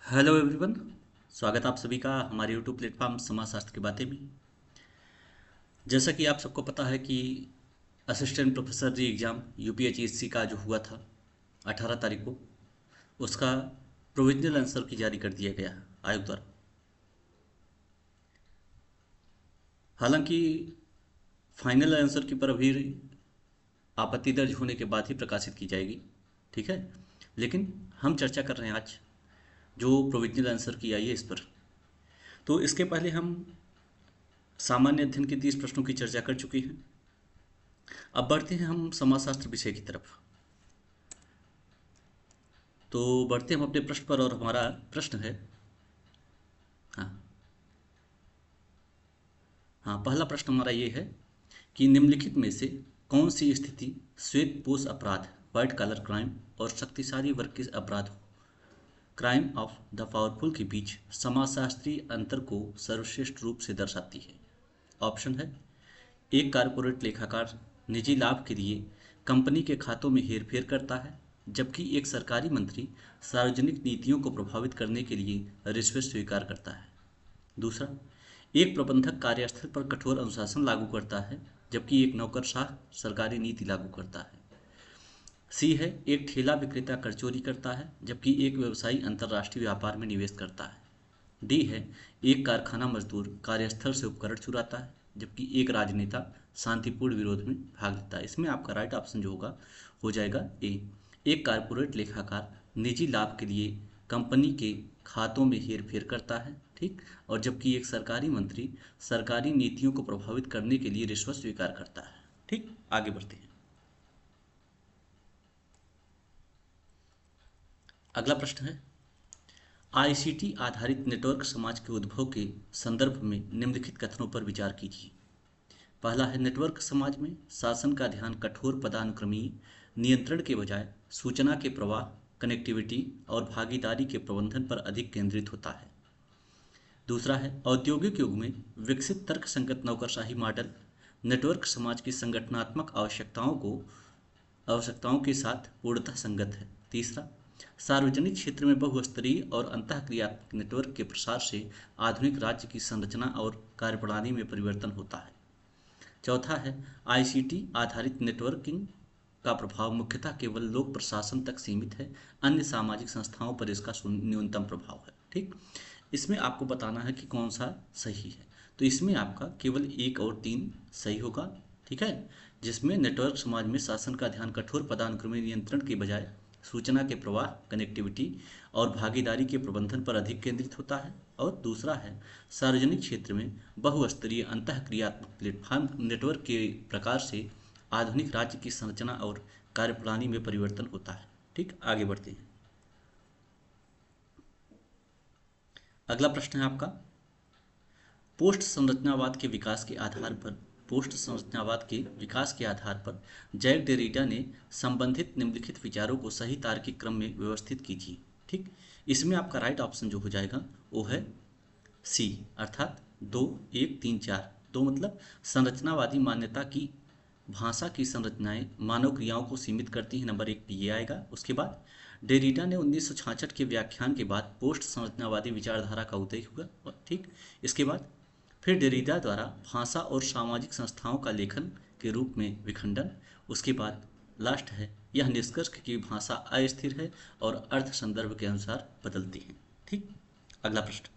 Hello everyone. स्वागत आप सभी का हमारे यूट्यूब प्लेटफॉर्म समाजशास्त्र की बातें में। जैसा कि आप सबको पता है कि असिस्टेंट प्रोफेसर जी एग्ज़ाम यूपीएचईसी का जो हुआ था 18 तारीख को, उसका प्रोविजनल आंसर की जारी कर दिया गया आयोग द्वारा। हालांकि फाइनल आंसर की पर अभी आपत्ति दर्ज होने के बाद ही प्रकाशित की जाएगी, ठीक है। लेकिन हम चर्चा कर रहे हैं आज जो प्रोविजनल आंसर की आई है इस पर। तो इसके पहले हम सामान्य अध्ययन के 30 प्रश्नों की चर्चा कर चुके हैं। अब बढ़ते हैं हम समाजशास्त्र विषय की तरफ। तो बढ़ते हम अपने प्रश्न पर, और हमारा प्रश्न है, हाँ हाँ, पहला प्रश्न हमारा ये है कि निम्नलिखित में से कौन सी स्थिति श्वेत पोष अपराध, व्हाइट कॉलर क्राइम, और शक्तिशाली वर्ग के अपराध, क्राइम ऑफ द पावरफुल के बीच समाजशास्त्रीय अंतर को सर्वश्रेष्ठ रूप से दर्शाती है? ऑप्शन है: एक कारपोरेट लेखाकार निजी लाभ के लिए कंपनी के खातों में हेरफेर करता है, जबकि एक सरकारी मंत्री सार्वजनिक नीतियों को प्रभावित करने के लिए रिश्वत स्वीकार करता है। दूसरा, एक प्रबंधक कार्यस्थल पर कठोर अनुशासन लागू करता है, जबकि एक नौकरशाह सरकारी नीति लागू करता है। सी है, एक ठेला विक्रेता कर चोरी करता है, जबकि एक व्यवसायी अंतर्राष्ट्रीय व्यापार में निवेश करता है। डी है, एक कारखाना मजदूर कार्यस्थल से उपकरण चुराता है, जबकि एक राजनेता शांतिपूर्ण विरोध में भाग लेता है। इसमें आपका राइट ऑप्शन जो होगा हो जाएगा ए, एक कारपोरेट लेखाकार निजी लाभ के लिए कंपनी के खातों में हेरफेर करता है, ठीक, और जबकि एक सरकारी मंत्री सरकारी नीतियों को प्रभावित करने के लिए रिश्वत स्वीकार करता है। ठीक, आगे बढ़ते हैं। अगला प्रश्न है, आईसीटी आधारित नेटवर्क समाज के उद्भव के संदर्भ में निम्नलिखित कथनों पर विचार कीजिए। पहला है, नेटवर्क समाज में शासन का ध्यान कठोर पदानुक्रमीय नियंत्रण के बजाय सूचना के प्रवाह, कनेक्टिविटी और भागीदारी के प्रबंधन पर अधिक केंद्रित होता है। दूसरा है, औद्योगिक युग में विकसित तर्कसंगत नौकरशाही मॉडल नेटवर्क समाज की संगठनात्मक आवश्यकताओं के साथ पूर्णतः संगत है। तीसरा, सार्वजनिक क्षेत्र में बहुस्तरीय और अंतःक्रियात्मक नेटवर्क के प्रसार से आधुनिक राज्य की संरचना और कार्यप्रणाली में परिवर्तन होता है। चौथा है, आईसीटी आधारित नेटवर्किंग का प्रभाव मुख्यतः केवल लोक प्रशासन तक सीमित है, अन्य सामाजिक संस्थाओं पर इसका न्यूनतम प्रभाव है। ठीक, इसमें आपको बताना है कि कौन सा सही है। तो इसमें आपका केवल 1 और 3 सही होगा, ठीक है, जिसमें नेटवर्क समाज में शासन का ध्यान कठोर पदानुक्रमित नियंत्रण के बजाय सूचना के प्रवाह, कनेक्टिविटी और भागीदारी के प्रबंधन पर अधिक केंद्रित होता है। और दूसरा है, सार्वजनिक क्षेत्र में बहुस्तरीय अंतःक्रियात्मक प्लेटफॉर्म नेटवर्क के प्रकार से आधुनिक राज्य की संरचना और कार्यप्रणाली में परिवर्तन होता है। ठीक, आगे बढ़ते हैं। अगला प्रश्न है आपका, पोस्ट संरचनावाद के विकास के आधार पर जैक डेरिडा ने संबंधित निम्नलिखित विचारों को सही तार्किक क्रम में व्यवस्थित कीजिए। ठीक, इसमें आपका राइट ऑप्शन जो हो जाएगा वो है सी, अर्थात 2, 1, 3, 4। 2 मतलब संरचनावादी मान्यता की भाषा की संरचनाएं मानव क्रियाओं को सीमित करती हैं, नंबर 1 पे ये आएगा। उसके बाद डेरिडा ने 1966 के व्याख्यान के बाद पोस्ट संरचनावादी विचारधारा का उदय हुआ। ठीक, इसके बाद फिर डेरिडा द्वारा भाषा और सामाजिक संस्थाओं का लेखन के रूप में विखंडन। उसके बाद लास्ट है, यह निष्कर्ष कि भाषा अस्थिर है और अर्थ संदर्भ के अनुसार बदलती है। ठीक, अगला प्रश्न,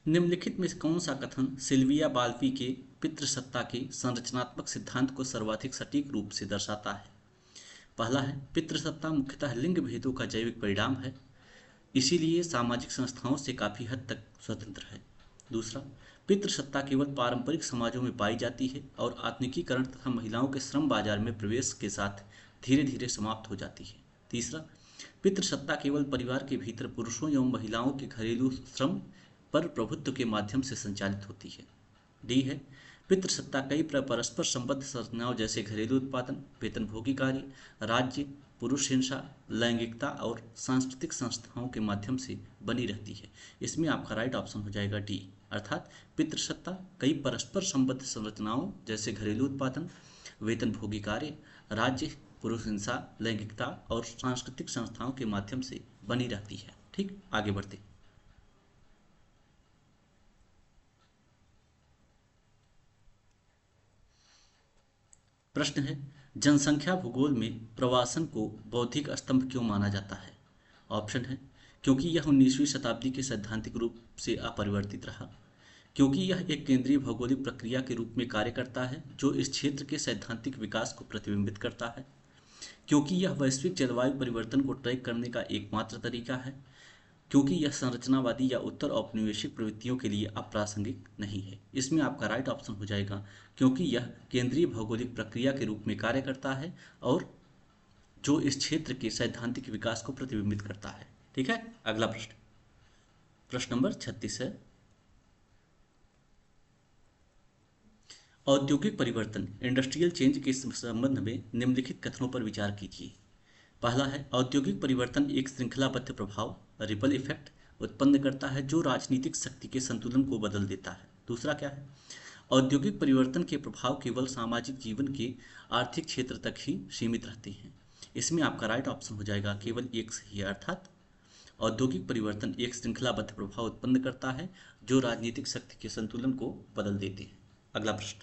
निम्नलिखित में से कौन सा कथन सिल्विया बाल्फी के पितृसत्ता के संरचनात्मक सिद्धांत को सर्वाधिक सटीक रूप से दर्शाता है? पहला है, पितृसत्ता मुख्यतः लिंग भेदों का जैविक परिणाम है, इसीलिए सामाजिक संस्थाओं से काफी हद तक स्वतंत्र है। दूसरा, पितृसत्ता केवल पारंपरिक समाजों में पाई जाती है और आधुनिकीकरण तथा महिलाओं के श्रम बाजार में प्रवेश के साथ धीरे धीरे समाप्त हो जाती है। तीसरा, पितृसत्ता केवल परिवार के भीतर पुरुषों एवं महिलाओं के घरेलू श्रम पर प्रभुत्व के माध्यम से संचालित होती है। डी है, पितृसत्ता कई परस्पर संबद्ध संरचनाओं जैसे घरेलू उत्पादन, वेतनभोगी कार्य, राज्य, पुरुष हिंसा, लैंगिकता और सांस्कृतिक संस्थाओं के माध्यम से बनी रहती है। इसमें आपका राइट ऑप्शन हो जाएगा डी, अर्थात पितृसत्ता कई परस्पर संबद्ध संरचनाओं जैसे घरेलू उत्पादन, वेतनभोगी कार्य, राज्य, पुरुष हिंसा, लैंगिकता और सांस्कृतिक संस्थाओं के माध्यम से बनी रहती है। ठीक, आगे बढ़ते। प्रश्न है, जनसंख्या भूगोल में प्रवासन को बौद्धिक स्तंभ क्यों माना जाता है? ऑप्शन है, क्योंकि यह 19वीं शताब्दी के सैद्धांतिक रूप से अपरिवर्तित रहा, क्योंकि यह एक केंद्रीय भौगोलिक प्रक्रिया के रूप में कार्य करता है जो इस क्षेत्र के सैद्धांतिक विकास को प्रतिबिंबित करता है, क्योंकि यह वैश्विक जलवायु परिवर्तन को ट्रैक करने का एकमात्र तरीका है, क्योंकि यह संरचनावादी या उत्तर औपनिवेशिक प्रवृत्तियों के लिए अप्रासंगिक नहीं है। इसमें आपका राइट ऑप्शन हो जाएगा, क्योंकि यह केंद्रीय भौगोलिक प्रक्रिया के रूप में कार्य करता है और जो इस क्षेत्र के सैद्धांतिक विकास को प्रतिबिंबित करता है। ठीक है, अगला प्रश्न, प्रश्न नंबर 36 है, औद्योगिक परिवर्तन इंडस्ट्रियल चेंज के संबंध में निम्नलिखित कथनों पर विचार कीजिए। पहला है, औद्योगिक परिवर्तन एक श्रृंखलाबद्ध प्रभाव रिपल इफेक्ट उत्पन्न करता है जो राजनीतिक शक्ति के संतुलन को बदल देता है। दूसरा क्या है, औद्योगिक परिवर्तन के प्रभाव केवल सामाजिक जीवन के आर्थिक क्षेत्र तक ही सीमित रहते हैं। इसमें आपका राइट ऑप्शन हो जाएगा केवल एक सही है, अर्थात औद्योगिक परिवर्तन एक श्रृंखलाबद्ध प्रभाव उत्पन्न करता है जो राजनीतिक शक्ति के संतुलन को बदल देते हैं। अगला प्रश्न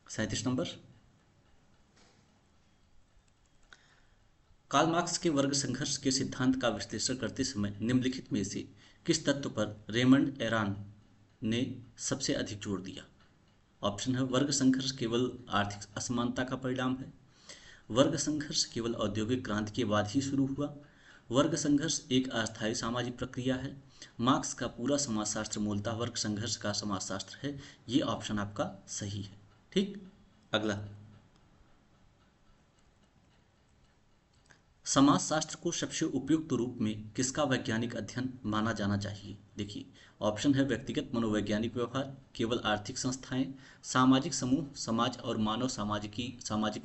37 नंबर, कार्ल मार्क्स के वर्ग संघर्ष के सिद्धांत का विश्लेषण करते समय निम्नलिखित में से किस तत्व पर रेमंड एरान ने सबसे अधिक जोर दिया? ऑप्शन है, वर्ग संघर्ष केवल आर्थिक असमानता का परिणाम है, वर्ग संघर्ष केवल औद्योगिक क्रांति के बाद ही शुरू हुआ, वर्ग संघर्ष एक अस्थायी सामाजिक प्रक्रिया है, मार्क्स का पूरा समाजशास्त्र मूलतः वर्ग संघर्ष का समाजशास्त्र है। ये ऑप्शन आपका सही है। ठीक, अगला, समाजशास्त्र को सबसे उपयुक्त रूप में किसका वैज्ञानिक अध्ययन माना जाना चाहिए? देखिए, ऑप्शन है, व्यक्तिगत मनोवैज्ञानिक व्यवहार, केवल आर्थिक संस्थाएं, सामाजिक समूह, समाज और मानव सामाजिक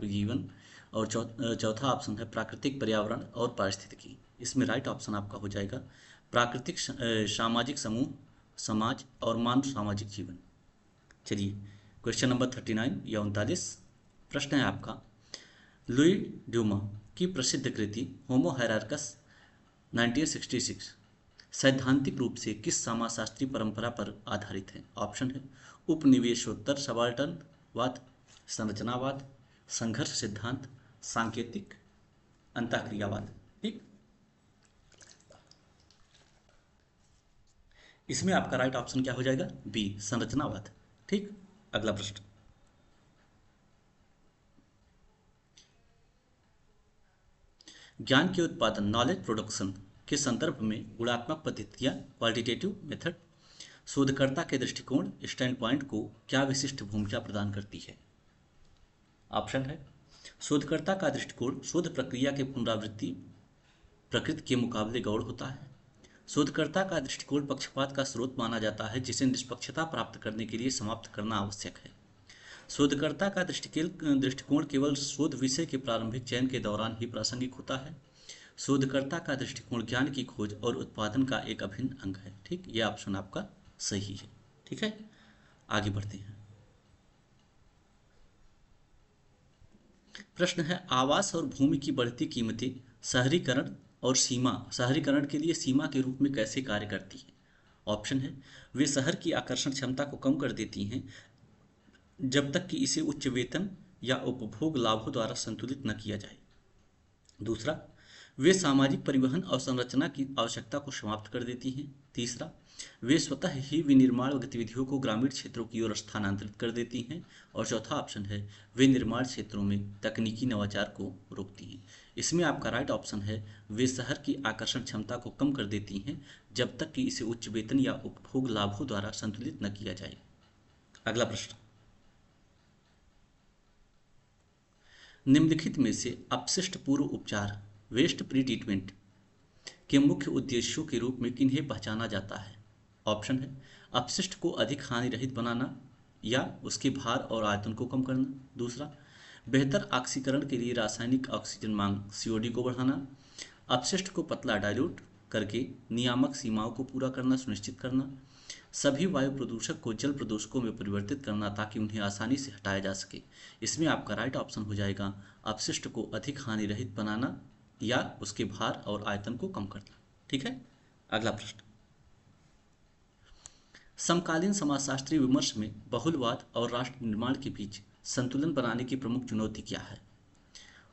जीवन, और चौथा ऑप्शन है प्राकृतिक पर्यावरण और पारिस्थितिकी। इसमें राइट ऑप्शन आपका हो जाएगा प्राकृतिक सामाजिक समूह, समाज और मानव सामाजिक जीवन। चलिए, क्वेश्चन नंबर 39 या 39 प्रश्न है आपका, लुई ड्यूमा की प्रसिद्ध कृति होमो हायरार्कस 1966 सैद्धांतिक रूप से किस समाजशास्त्रीय परंपरा पर आधारित है? ऑप्शन है, उपनिवेशोत्तर सबाल्टर्नवाद, संरचनावाद, संघर्ष सिद्धांत, सांकेतिक अंतःक्रियावाद। ठीक, इसमें आपका राइट ऑप्शन क्या हो जाएगा? बी, संरचनावाद। ठीक, अगला प्रश्न, ज्ञान के उत्पादन नॉलेज प्रोडक्शन के संदर्भ में गुणात्मक पद्धतियां क्वालिटेटिव मेथड शोधकर्ता के दृष्टिकोण स्टैंड पॉइंट को क्या विशिष्ट भूमिका प्रदान करती है? ऑप्शन है, शोधकर्ता का दृष्टिकोण शोध प्रक्रिया के पुनरावृत्ति प्रकृति के मुकाबले गौण होता है। शोधकर्ता का दृष्टिकोण पक्षपात का स्रोत माना जाता है जिसे निष्पक्षता प्राप्त करने के लिए समाप्त करना आवश्यक है। शोधकर्ता का दृष्टिकोण केवल शोध विषय के प्रारंभिक चयन के दौरान ही प्रासंगिक होता है। शोधकर्ता का दृष्टिकोण ज्ञान की खोज और उत्पादन का एक अभिन्न अंग है। ठीक, यह ऑप्शन आपका सही है। ठीक है, आगे बढ़ते हैं। प्रश्न है, आवास और भूमि की बढ़ती कीमतें शहरीकरण के लिए सीमा के रूप में कैसे कार्य करती हैं? ऑप्शन है, वे शहर की आकर्षण क्षमता को कम कर देती हैं जब तक कि इसे उच्च वेतन या उपभोग लाभों द्वारा संतुलित न किया जाए। दूसरा, वे सामाजिक परिवहन और संरचना की आवश्यकता को समाप्त कर देती हैं। तीसरा, वे स्वतः ही विनिर्माण गतिविधियों को ग्रामीण क्षेत्रों की ओर स्थानांतरित कर देती हैं। और चौथा ऑप्शन है, वे निर्माण क्षेत्रों में तकनीकी नवाचार को रोकती हैं। इसमें आपका राइट ऑप्शन है, वे शहर की आकर्षण क्षमता को कम कर देती हैं जब तक कि इसे उच्च वेतन या उपभोग लाभों द्वारा संतुलित न किया जाए। अगला प्रश्न, निम्नलिखित में से अपशिष्ट पूर्व उपचार वेस्ट प्री ट्रीटमेंट के मुख्य उद्देश्यों के रूप में किन्हें पहचाना जाता है? ऑप्शन है, अपशिष्ट को अधिक हानि रहित बनाना या उसके भार और आयतन को कम करना। दूसरा, बेहतर ऑक्सीकरण के लिए रासायनिक ऑक्सीजन मांग COD को बढ़ाना, अपशिष्ट को पतला डाइल्यूट करके नियामक सीमाओं को पूरा करना सुनिश्चित करना, सभी वायु प्रदूषक को जल प्रदूषकों में परिवर्तित करना ताकि उन्हें आसानी से हटाया जा सके। इसमें आपका राइट ऑप्शन हो जाएगा अपशिष्ट को अधिक हानि रहित बनाना या उसके भार और आयतन को कम करना। ठीक है, अगला प्रश्न। समकालीन समाजशास्त्रीय विमर्श में बहुलवाद और राष्ट्र निर्माण के बीच संतुलन बनाने की प्रमुख चुनौती क्या है?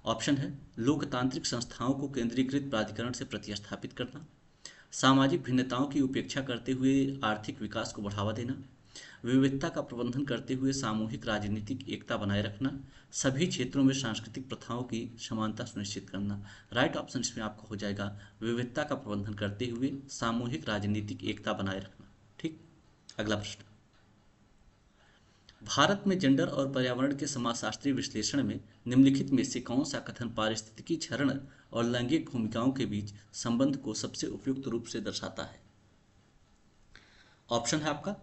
ऑप्शन है लोकतांत्रिक संस्थाओं को केंद्रीकृत प्राधिकरण से प्रतिस्थापित करना, सामाजिक भिन्नताओं की उपेक्षा करते हुए आर्थिक विकास को बढ़ावा देना, विविधता का प्रबंधन करते हुए सामूहिक राजनीतिक एकता बनाए रखना, सभी क्षेत्रों में सांस्कृतिक प्रथाओं की समानता सुनिश्चित करना। राइट ऑप्शन इसमें आपका हो जाएगा विविधता का प्रबंधन करते हुए सामूहिक राजनीतिक एकता बनाए रखना। ठीक, अगला प्रश्न। भारत में जेंडर और पर्यावरण के समाजशास्त्रीय विश्लेषण में निम्नलिखित में से कौन सा कथन पारिस्थितिकी क्षरण और लैंगिक भूमिकाओं के बीच संबंध को सबसे उपयुक्त रूप से दर्शाता है? ऑप्शन है आपका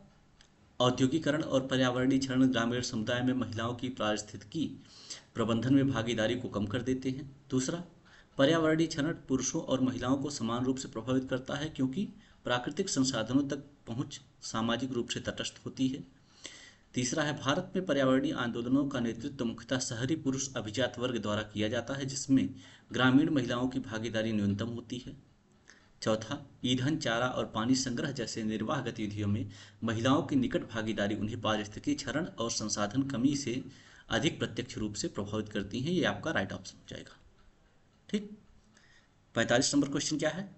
औद्योगिकरण और पर्यावरणीय क्षरण ग्रामीण समुदाय में महिलाओं की पारिस्थितिकी प्रबंधन में भागीदारी को कम कर देते हैं। दूसरा, पर्यावरणीय क्षरण पुरुषों और महिलाओं को समान रूप से प्रभावित करता है क्योंकि प्राकृतिक संसाधनों तक पहुंच सामाजिक रूप से तटस्थ होती है। तीसरा है भारत में पर्यावरणीय आंदोलनों का नेतृत्व मुख्यतः शहरी पुरुष अभिजात वर्ग द्वारा किया जाता है जिसमें ग्रामीण महिलाओं की भागीदारी न्यूनतम होती है। चौथा, ईंधन, चारा और पानी संग्रह जैसे निर्वाह गतिविधियों में महिलाओं की निकट भागीदारी उन्हें पारिस्थितिकी क्षरण और संसाधन कमी से अधिक प्रत्यक्ष रूप से प्रभावित करती हैं। ये आपका राइट ऑप्शन हो जाएगा। ठीक, 45 नंबर क्वेश्चन क्या है?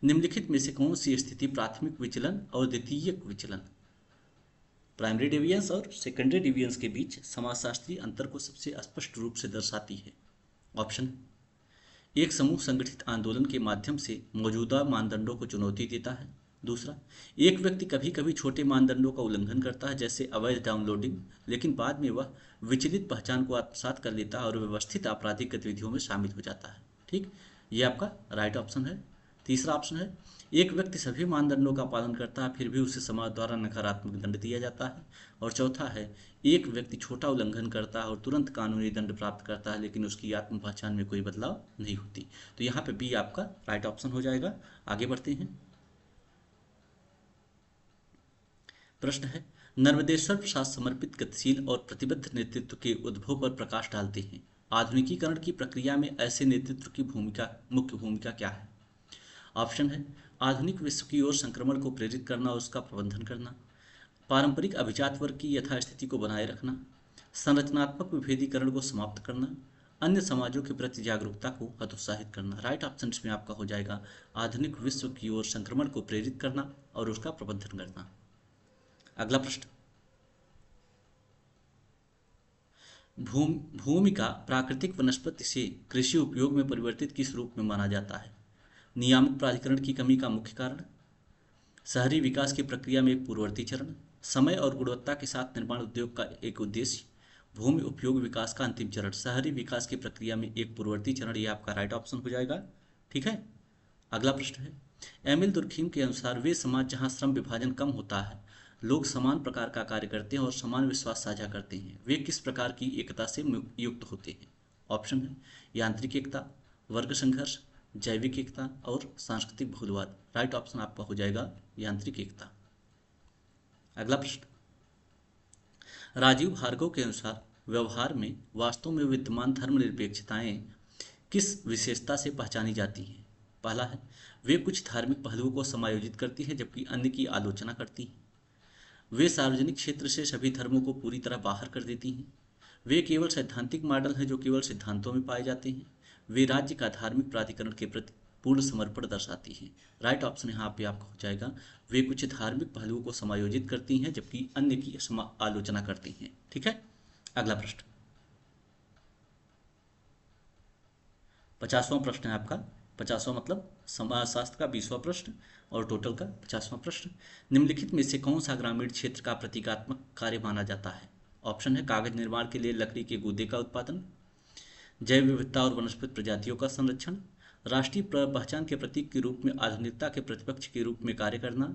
निम्नलिखित में से कौन सी स्थिति प्राथमिक विचलन और द्वितीयक विचलन, प्राइमरी डेविएंस और सेकेंडरी डेविएंस के बीच समाजशास्त्रीय अंतर को सबसे स्पष्ट रूप से दर्शाती है? ऑप्शन, एक समूह संगठित आंदोलन के माध्यम से मौजूदा मानदंडों को चुनौती देता है। दूसरा, एक व्यक्ति कभी कभी छोटे मानदंडों का उल्लंघन करता है जैसे अवैध डाउनलोडिंग, लेकिन बाद में वह विचलित पहचान को आत्मसात कर लेता है और व्यवस्थित आपराधिक गतिविधियों में शामिल हो जाता है। ठीक, ये आपका राइट ऑप्शन है। तीसरा ऑप्शन है एक व्यक्ति सभी मानदंडों का पालन करता है फिर भी उसे समाज द्वारा नकारात्मक दंड दिया जाता है। और चौथा है एक व्यक्ति छोटा उल्लंघन करता है और तुरंत कानूनी दंड प्राप्त करता है लेकिन उसकी आत्म पहचान में कोई बदलाव नहीं होती। तो यहाँ पे बी आपका राइट ऑप्शन हो जाएगा। आगे बढ़ते हैं। प्रश्न है नर्मदेश्वर प्रसाद समर्पित गतिशील और प्रतिबद्ध नेतृत्व के उद्भव पर प्रकाश डालते हैं। आधुनिकीकरण की प्रक्रिया में ऐसे नेतृत्व की मुख्य भूमिका क्या है? ऑप्शन है आधुनिक विश्व की ओर संक्रमण को प्रेरित करना और उसका प्रबंधन करना, पारंपरिक अभिजात वर्ग की यथास्थिति को बनाए रखना, संरचनात्मक विभेदीकरण को समाप्त करना, अन्य समाजों के प्रति जागरूकता को हतोत्साहित करना। राइट ऑप्शन इसमें आपका हो जाएगा आधुनिक विश्व की ओर संक्रमण को प्रेरित करना और उसका प्रबंधन करना। अगला प्रश्न, भूमि का प्राकृतिक वनस्पति से कृषि उपयोग में परिवर्तित किस रूप में माना जाता है? नियामक प्राधिकरण की कमी का मुख्य कारण, शहरी विकास की प्रक्रिया में पूर्ववर्ती चरण, समय और गुणवत्ता के साथ निर्माण उद्योग का एक उद्देश्य, भूमि उपयोग विकास का अंतिम चरण। शहरी विकास की प्रक्रिया में एक पूर्ववर्ती चरण, ये आपका राइट ऑप्शन हो जाएगा। ठीक है, अगला प्रश्न है एमिल दुर्खीम के अनुसार वे समाज जहां श्रम विभाजन कम होता है, लोग समान प्रकार का कार्य करते हैं और समान विश्वास साझा करते हैं, वे किस प्रकार की एकता से युक्त होते हैं? ऑप्शन है यांत्रिक एकता, वर्ग संघर्ष, जैविक एकता और सांस्कृतिक बहुलवाद। राइट ऑप्शन आपका हो जाएगा यांत्रिक एकता। अगला प्रश्न, राजीव भार्गव के अनुसार व्यवहार में वास्तव में विद्यमान धर्मनिरपेक्षताएं किस विशेषता से पहचानी जाती हैं? पहला है वे कुछ धार्मिक पहलुओं को समायोजित करती हैं जबकि अन्य की आलोचना करती हैं, वे सार्वजनिक क्षेत्र से सभी धर्मों को पूरी तरह बाहर कर देती हैं, वे केवल सैद्धांतिक मॉडल हैं जो केवल सिद्धांतों में पाए जाते हैं, वे राज्य का धार्मिक प्राधिकरण के प्रति पूर्ण समर्पण दर्शाती हैं। राइट ऑप्शन यहाँ पे आपका हो जाएगा वे कुछ धार्मिक पहलुओं को समायोजित करती हैं जबकि अन्य की आलोचना करती हैं। ठीक है, अगला प्रश्न 50वां प्रश्न है आपका। 50वां मतलब समाजशास्त्र का 20वां प्रश्न और टोटल का 50वां प्रश्न। निम्नलिखित में से कौन सा ग्रामीण क्षेत्र का प्रतीकात्मक कार्य माना जाता है? ऑप्शन है कागज निर्माण के लिए लकड़ी के गूदे का उत्पादन, जैव विविधता और वनस्पति प्रजातियों का संरक्षण, राष्ट्रीय पहचान के प्रतीक के रूप में आधुनिकता के प्रतिपक्ष के रूप में कार्य करना,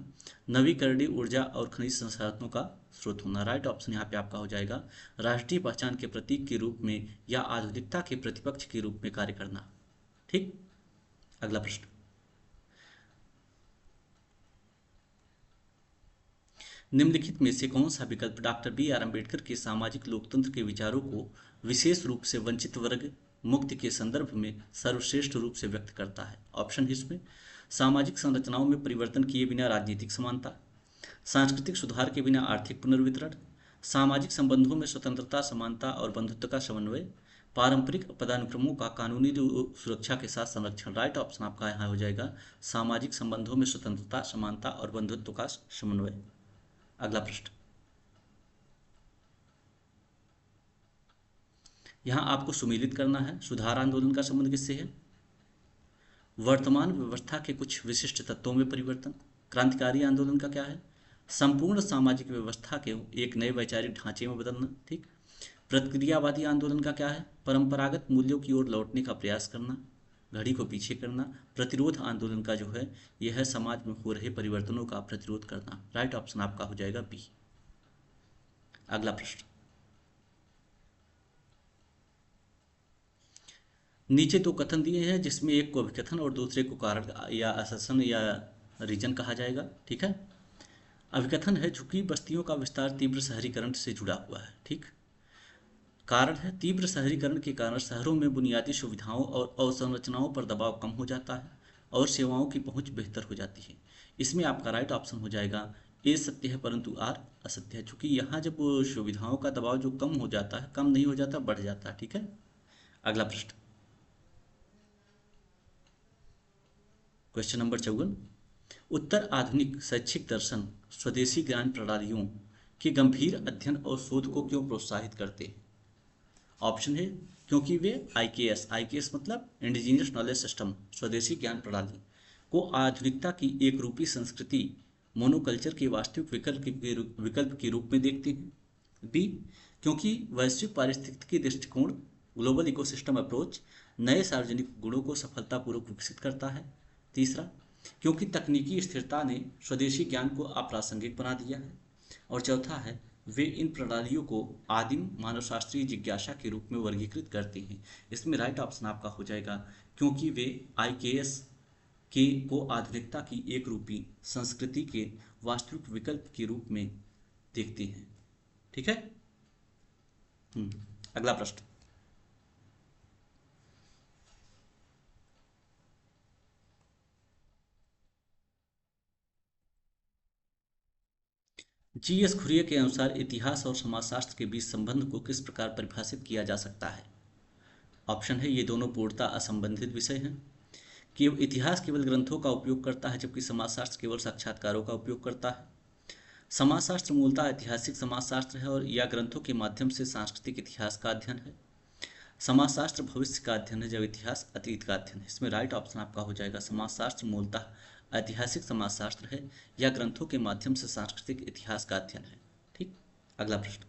नवीकरणीय ऊर्जा और खनिज संसाधनों का स्रोत होना। राइट ऑप्शन यहाँ पे आपका हो जाएगा राष्ट्रीय पहचान के प्रतीक के रूप में या आधुनिकता के प्रतिपक्ष के रूप में कार्य करना। ठीक, अगला प्रश्न, निम्नलिखित में से कौन सा विकल्प डॉक्टर बी आर अम्बेडकर के सामाजिक लोकतंत्र के विचारों को विशेष रूप से वंचित वर्ग मुक्ति के संदर्भ में सर्वश्रेष्ठ रूप से व्यक्त करता है? ऑप्शन है इसमें सामाजिक संरचनाओं में परिवर्तन किए बिना राजनीतिक समानता, सांस्कृतिक सुधार के बिना आर्थिक पुनर्वितरण, सामाजिक संबंधों में स्वतंत्रता, समानता और बंधुत्व का समन्वय, पारंपरिक पदानुक्रमों का कानूनी सुरक्षा के साथ संरक्षण। राइट ऑप्शन आपका यहाँ हो जाएगा सामाजिक संबंधों में स्वतंत्रता, समानता और बंधुत्व का समन्वय। अगला प्रश्न, यहाँ आपको सुमेलित करना है सुधार आंदोलन का संबंध किससे है? वर्तमान व्यवस्था के कुछ विशिष्ट तत्वों में परिवर्तन। क्रांतिकारी आंदोलन का क्या है? संपूर्ण सामाजिक व्यवस्था के एक नए वैचारिक ढांचे में बदलना। ठीक। प्रतिक्रियावादी आंदोलन का क्या है? परंपरागत मूल्यों की ओर लौटने का प्रयास करना, घड़ी को पीछे करना। प्रतिरोध आंदोलन का जो है यह है समाज में हो रहे परिवर्तनों का प्रतिरोध करना। राइट ऑप्शन आपका हो जाएगा बी। अगला प्रश्न, नीचे दो कथन दिए हैं जिसमें एक को अभिकथन और दूसरे को कारण या असर्शन या रीजन कहा जाएगा। ठीक है। अभिकथन है झुकी बस्तियों का विस्तार तीव्र शहरीकरण से जुड़ा हुआ है। ठीक। कारण है तीव्र शहरीकरण के कारण शहरों में बुनियादी सुविधाओं और अवसंरचनाओं पर दबाव कम हो जाता है और सेवाओं की पहुंच बेहतर हो जाती है। इसमें आपका राइट ऑप्शन हो जाएगा ए सत्य है परंतु आर असत्य है, चूंकि यहाँ जब सुविधाओं का दबाव जो कम हो जाता है, कम नहीं हो जाता, बढ़ जाता है। ठीक है। अगला प्रश्न, क्वेश्चन नंबर 54, उत्तर आधुनिक शैक्षिक दर्शन स्वदेशी ज्ञान प्रणालियों के गंभीर अध्ययन और शोध को क्यों प्रोत्साहित करते हैं? ऑप्शन है क्योंकि वे आईकेएस मतलब इंडिजिनियस नॉलेज सिस्टम, स्वदेशी ज्ञान प्रणाली को आधुनिकता की एक रूपी संस्कृति मोनोकल्चर के वास्तविक विकल्प के रूप में देखते हैं। बी, क्योंकि वैश्विक पारिस्थितिकी दृष्टिकोण ग्लोबल इकोसिस्टम अप्रोच नए सार्वजनिक गुणों को सफलतापूर्वक विकसित करता है। तीसरा, क्योंकि तकनीकी स्थिरता ने स्वदेशी ज्ञान को अप्रासंगिक बना दिया है। और चौथा है वे इन प्रणालियों को आदिम मानवशास्त्रीय जिज्ञासा के रूप में वर्गीकृत करते हैं। इसमें राइट ऑप्शन आपका हो जाएगा क्योंकि वे आईकेएस के को आधुनिकता की एक रूपी संस्कृति के वास्तविक विकल्प के रूप में देखते हैं। ठीक है। अगला प्रश्न, जीएस खुरिया के अनुसार इतिहास और समाजशास्त्र के बीच संबंध को किस प्रकार परिभाषित किया जा सकता है? ऑप्शन है ये दोनों पूर्णतः असंबंधित विषय हैं। कि इतिहास केवल ग्रंथों का उपयोग करता है जबकि समाजशास्त्र केवल साक्षात्कारों का उपयोग करता है। समाजशास्त्र मूलतः ऐतिहासिक समाजशास्त्र है और या ग्रंथों के माध्यम से सांस्कृतिक इतिहास का अध्ययन है। समाजशास्त्र भविष्य का अध्ययन है जब इतिहास अतीत का अध्ययन है। इसमें राइट ऑप्शन आपका हो जाएगा समाजशास्त्र मूलतः ऐतिहासिक समाजशास्त्र है या ग्रंथों के माध्यम से सांस्कृतिक इतिहास का अध्ययन है। ठीक। अगला प्रश्न,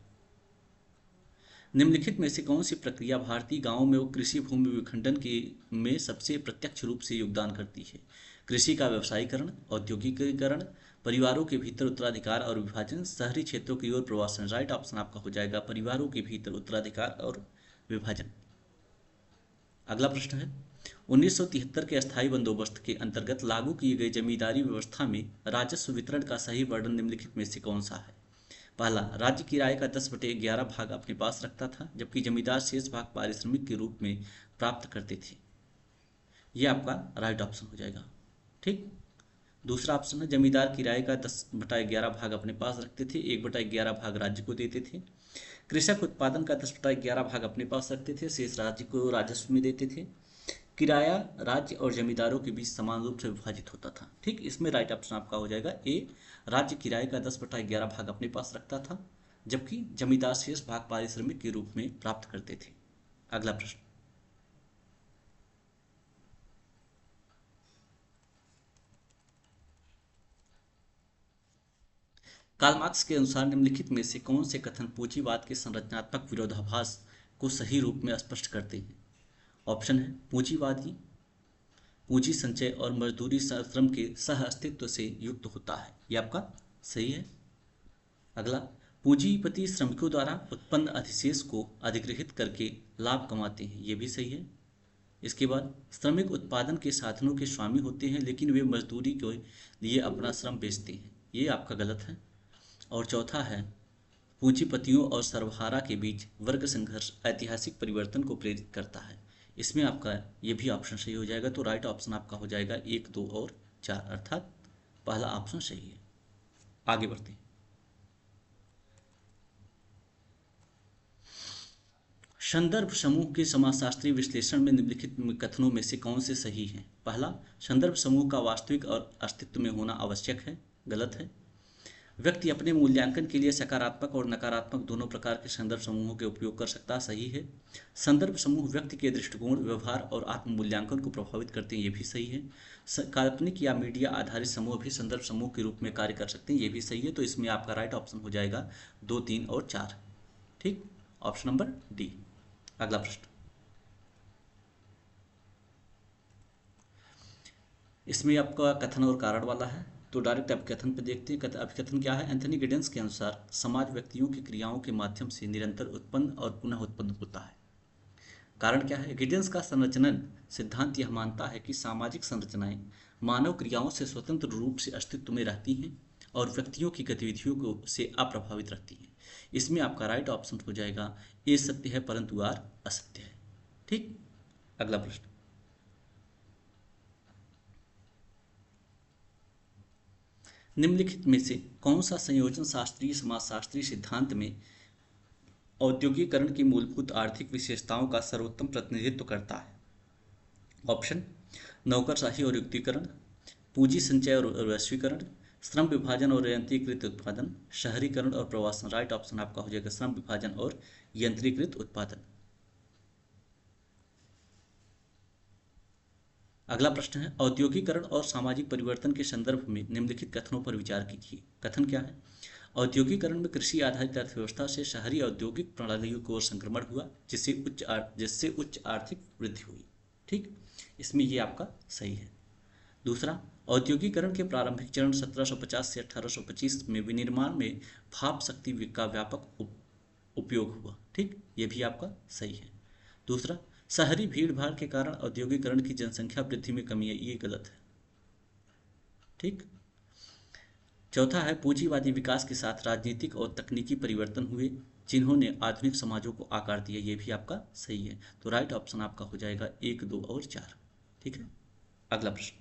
निम्नलिखित में से कौन सी प्रक्रिया भारतीय गांवों में वो कृषि भूमि विखंडन के में सबसे प्रत्यक्ष रूप से योगदान करती है? कृषि का व्यवसायीकरण, औद्योगिकीकरण, परिवारों के भीतर उत्तराधिकार और विभाजन, शहरी क्षेत्रों की ओर प्रवासन। राइट ऑप्शन आपका हो जाएगा परिवारों के भीतर उत्तराधिकार और विभाजन। अगला प्रश्न है 1973 के अस्थायी बंदोबस्त के अंतर्गत लागू की गई जमींदारी व्यवस्था में राजस्व वितरण का सही वर्णन निम्नलिखित में से कौन सा है? पहला, राज्य किराए का 10/11 भाग अपने पास रखता था जबकि जमींदार शेष भाग पारिश्रमिक के रूप में प्राप्त करते थे। यह आपका राइट ऑप्शन हो जाएगा। ठीक। दूसरा ऑप्शन है जमींदार किराए का 10/11 भाग अपने पास रखते थे, 1/11 भाग राज्य को देते थे। कृषक उत्पादन का 10/11 भाग अपने पास रखते थे, शेष राज्य को राजस्व में देते थे। किराया राज्य और जमींदारों के बीच समान रूप से विभाजित होता था। ठीक। इसमें राइट ऑप्शन आपका हो जाएगा ए, राज्य किराए का 10/11 भाग अपने पास रखता था जबकि जमींदार शेष भाग पारिश्रमिक के रूप में प्राप्त करते थे। अगला प्रश्न, कार्ल मार्क्स के अनुसार निम्नलिखित में से कौन से कथन पूंजीवाद के संरचनात्मक विरोधाभास को सही रूप में स्पष्ट करते हैं? ऑप्शन है पूंजीवादी पूंजी संचय और मजदूरी श्रम के सह अस्तित्व से युक्त होता है। यह आपका सही है। अगला, पूंजीपति श्रमिकों द्वारा उत्पन्न अधिशेष को अधिग्रहित करके लाभ कमाते हैं। यह भी सही है। इसके बाद, श्रमिक उत्पादन के साधनों के स्वामी होते हैं लेकिन वे मजदूरी के लिए अपना श्रम बेचते हैं। ये आपका गलत है। और चौथा है पूंजीपतियों और सर्वहारा के बीच वर्ग संघर्ष ऐतिहासिक परिवर्तन को प्रेरित करता है। इसमें आपका ये भी ऑप्शन सही हो जाएगा। तो राइट ऑप्शन आपका हो जाएगा 1, 2 और 4, अर्थात पहला ऑप्शन सही है। आगे बढ़ते हैं। संदर्भ समूह के समाजशास्त्रीय विश्लेषण में निम्नलिखित कथनों में से कौन से सही हैं? पहला, संदर्भ समूह का वास्तविक और अस्तित्व में होना आवश्यक है, गलत है। व्यक्ति अपने मूल्यांकन के लिए सकारात्मक और नकारात्मक दोनों प्रकार के संदर्भ समूहों के उपयोग कर सकता, सही है। संदर्भ समूह व्यक्ति के दृष्टिकोण, व्यवहार और आत्म मूल्यांकन को प्रभावित करते हैं, ये भी सही है। काल्पनिक या मीडिया आधारित समूह भी संदर्भ समूह के रूप में कार्य कर सकते हैं, ये भी सही है। तो इसमें आपका राइट ऑप्शन हो जाएगा 2, 3 और 4। ठीक, ऑप्शन नंबर डी। अगला प्रश्न, इसमें आपका कथन और कारण वाला है, तो डायरेक्ट आप कथन पे देखते हैं। अभिकथन क्या है? एंथनी गिडेंस के अनुसार समाज व्यक्तियों की क्रियाओं के माध्यम से निरंतर उत्पन्न और पुनः उत्पन्न होता है। कारण क्या है? गिडेंस का संरचनन सिद्धांत यह मानता है कि सामाजिक संरचनाएं मानव क्रियाओं से स्वतंत्र रूप से अस्तित्व में रहती हैं और व्यक्तियों की गतिविधियों को से अप्रभावित रखती हैं। इसमें आपका राइट ऑप्शन हो जाएगा ए सत्य है परंतु आर असत्य है। ठीक, अगला प्रश्न, निम्नलिखित में से कौन सा संयोजन शास्त्रीय समाजशास्त्रीय सिद्धांत में औद्योगिकरण की मूलभूत आर्थिक विशेषताओं का सर्वोत्तम प्रतिनिधित्व करता है? ऑप्शन, नौकरशाही और युक्तिकरण, पूंजी संचय और वैश्वीकरण, श्रम विभाजन और यंत्रीकृत उत्पादन, शहरीकरण और प्रवासन। राइट ऑप्शन आपका हो जाएगा श्रम विभाजन और यंत्रीकृत उत्पादन। अगला प्रश्न है, औद्योगिकरण और सामाजिक परिवर्तन के संदर्भ में निम्नलिखित कथनों पर विचार कीजिए। कथन क्या है? औद्योगिकरण में कृषि आधारित अर्थव्यवस्था से शहरी औद्योगिक प्रणालियों को संक्रमण हुआ, जिससे उच्च आर्थिक वृद्धि हुई। ठीक, इसमें ये आपका सही है। दूसरा, औद्योगिकरण के प्रारंभिक चरण 1750 से 1825 में विनिर्माण में भाप शक्ति का व्यापक उपयोग हुआ। ठीक, ये भी आपका सही है। दूसरा, शहरी भीड़ भाड़ के कारण औद्योगिकरण की जनसंख्या वृद्धि में कमी है, ये गलत है। ठीक, चौथा है, पूंजीवादी विकास के साथ राजनीतिक और तकनीकी परिवर्तन हुए जिन्होंने आधुनिक समाजों को आकार दिया, ये भी आपका सही है। तो राइट ऑप्शन आपका हो जाएगा 1, 2 और 4। ठीक है, अगला प्रश्न,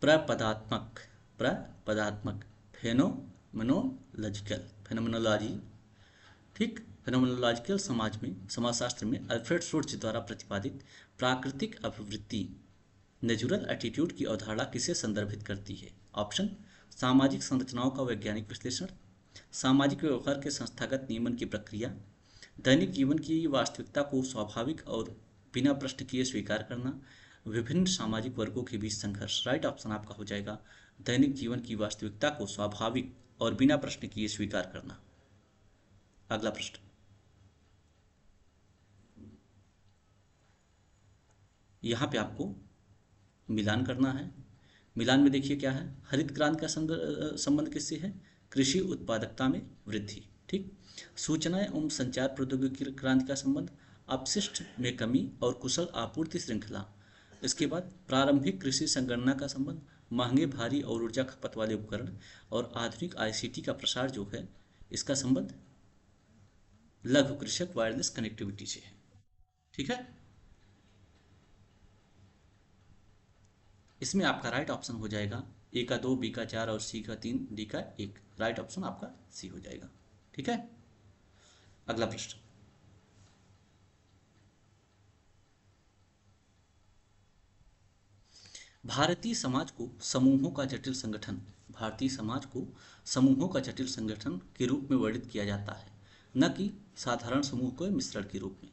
प्रपदात्मक फेनोमेनोलॉजी। ठीक, फेनोमेनोलॉजिकल समाजशास्त्र में अल्फ्रेड शुट्ज द्वारा प्रतिपादित प्राकृतिक अभिवृत्ति नेचुरल एटीट्यूड की अवधारणा किसे संदर्भित करती है? ऑप्शन, सामाजिक संरचनाओं का वैज्ञानिक विश्लेषण, सामाजिक व्यवहार के संस्थागत नियमन की प्रक्रिया, दैनिक जीवन की वास्तविकता को स्वाभाविक और बिना प्रश्न किए स्वीकार करना, विभिन्न सामाजिक वर्गों के बीच संघर्ष। राइट ऑप्शन आपका हो जाएगा दैनिक जीवन की वास्तविकता को स्वाभाविक और बिना प्रश्न किए स्वीकार करना। अगला प्रश्न, यहाँ पे आपको मिलान करना है। मिलान में देखिए क्या है, हरित क्रांति का संबंध किससे है? कृषि उत्पादकता में वृद्धि। ठीक, सूचना एवं संचार प्रौद्योगिकी क्रांति का संबंध अपशिष्ट में कमी और कुशल आपूर्ति श्रृंखला। इसके बाद प्रारंभिक कृषि संगणना का संबंध महंगे भारी और ऊर्जा खपत वाले उपकरण और आधुनिक आईसीटी का प्रसार जो है, इसका संबंध लघु कृषक वायरलेस कनेक्टिविटी से है। ठीक है, इसमें आपका राइट ऑप्शन हो जाएगा ए का 2, बी का 4 और सी का 3, डी का 1। राइट ऑप्शन आपका सी हो जाएगा। ठीक है, अगला प्रश्न, भारतीय समाज को समूहों का जटिल संगठन के रूप में वर्णित किया जाता है, न कि साधारण समूह को मिश्रण के रूप में।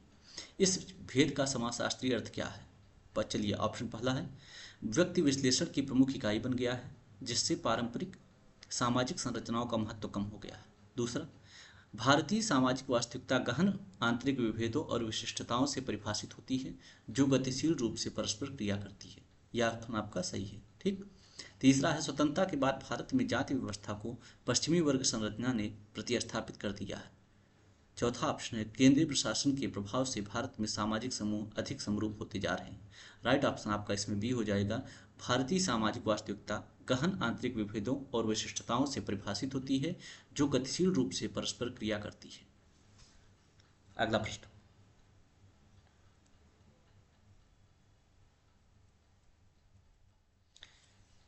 इस भेद का समाजशास्त्रीय अर्थ क्या है? चलिए, ऑप्शन पहला है, व्यक्ति विश्लेषण की प्रमुख इकाई बन गया है, जिससे पारंपरिक सामाजिक संरचनाओं का महत्व कम हो गया है। दूसरा, भारतीय सामाजिक वास्तविकता गहन आंतरिक विभेदों और विशिष्टताओं से परिभाषित होती है, जो गतिशील रूप से परस्पर क्रिया करती है। यह अर्थ आपका सही है। ठीक, तीसरा है, स्वतंत्रता के बाद भारत में जाति व्यवस्था को पश्चिमी वर्ग संरचना ने प्रतिस्थापित कर दिया है, चौथा ऑप्शन है केंद्रीय प्रशासन के प्रभाव से भारत में सामाजिक समूह अधिक समरूप होते जा रहे हैं। राइट ऑप्शन आपका इसमें बी हो जाएगा। भारतीय सामाजिक वास्तविकता गहन आंतरिक विभेदों और विशिष्टताओं से परिभाषित होती है जो गतिशील रूप से परस्पर क्रिया करती है। अगला प्रश्न,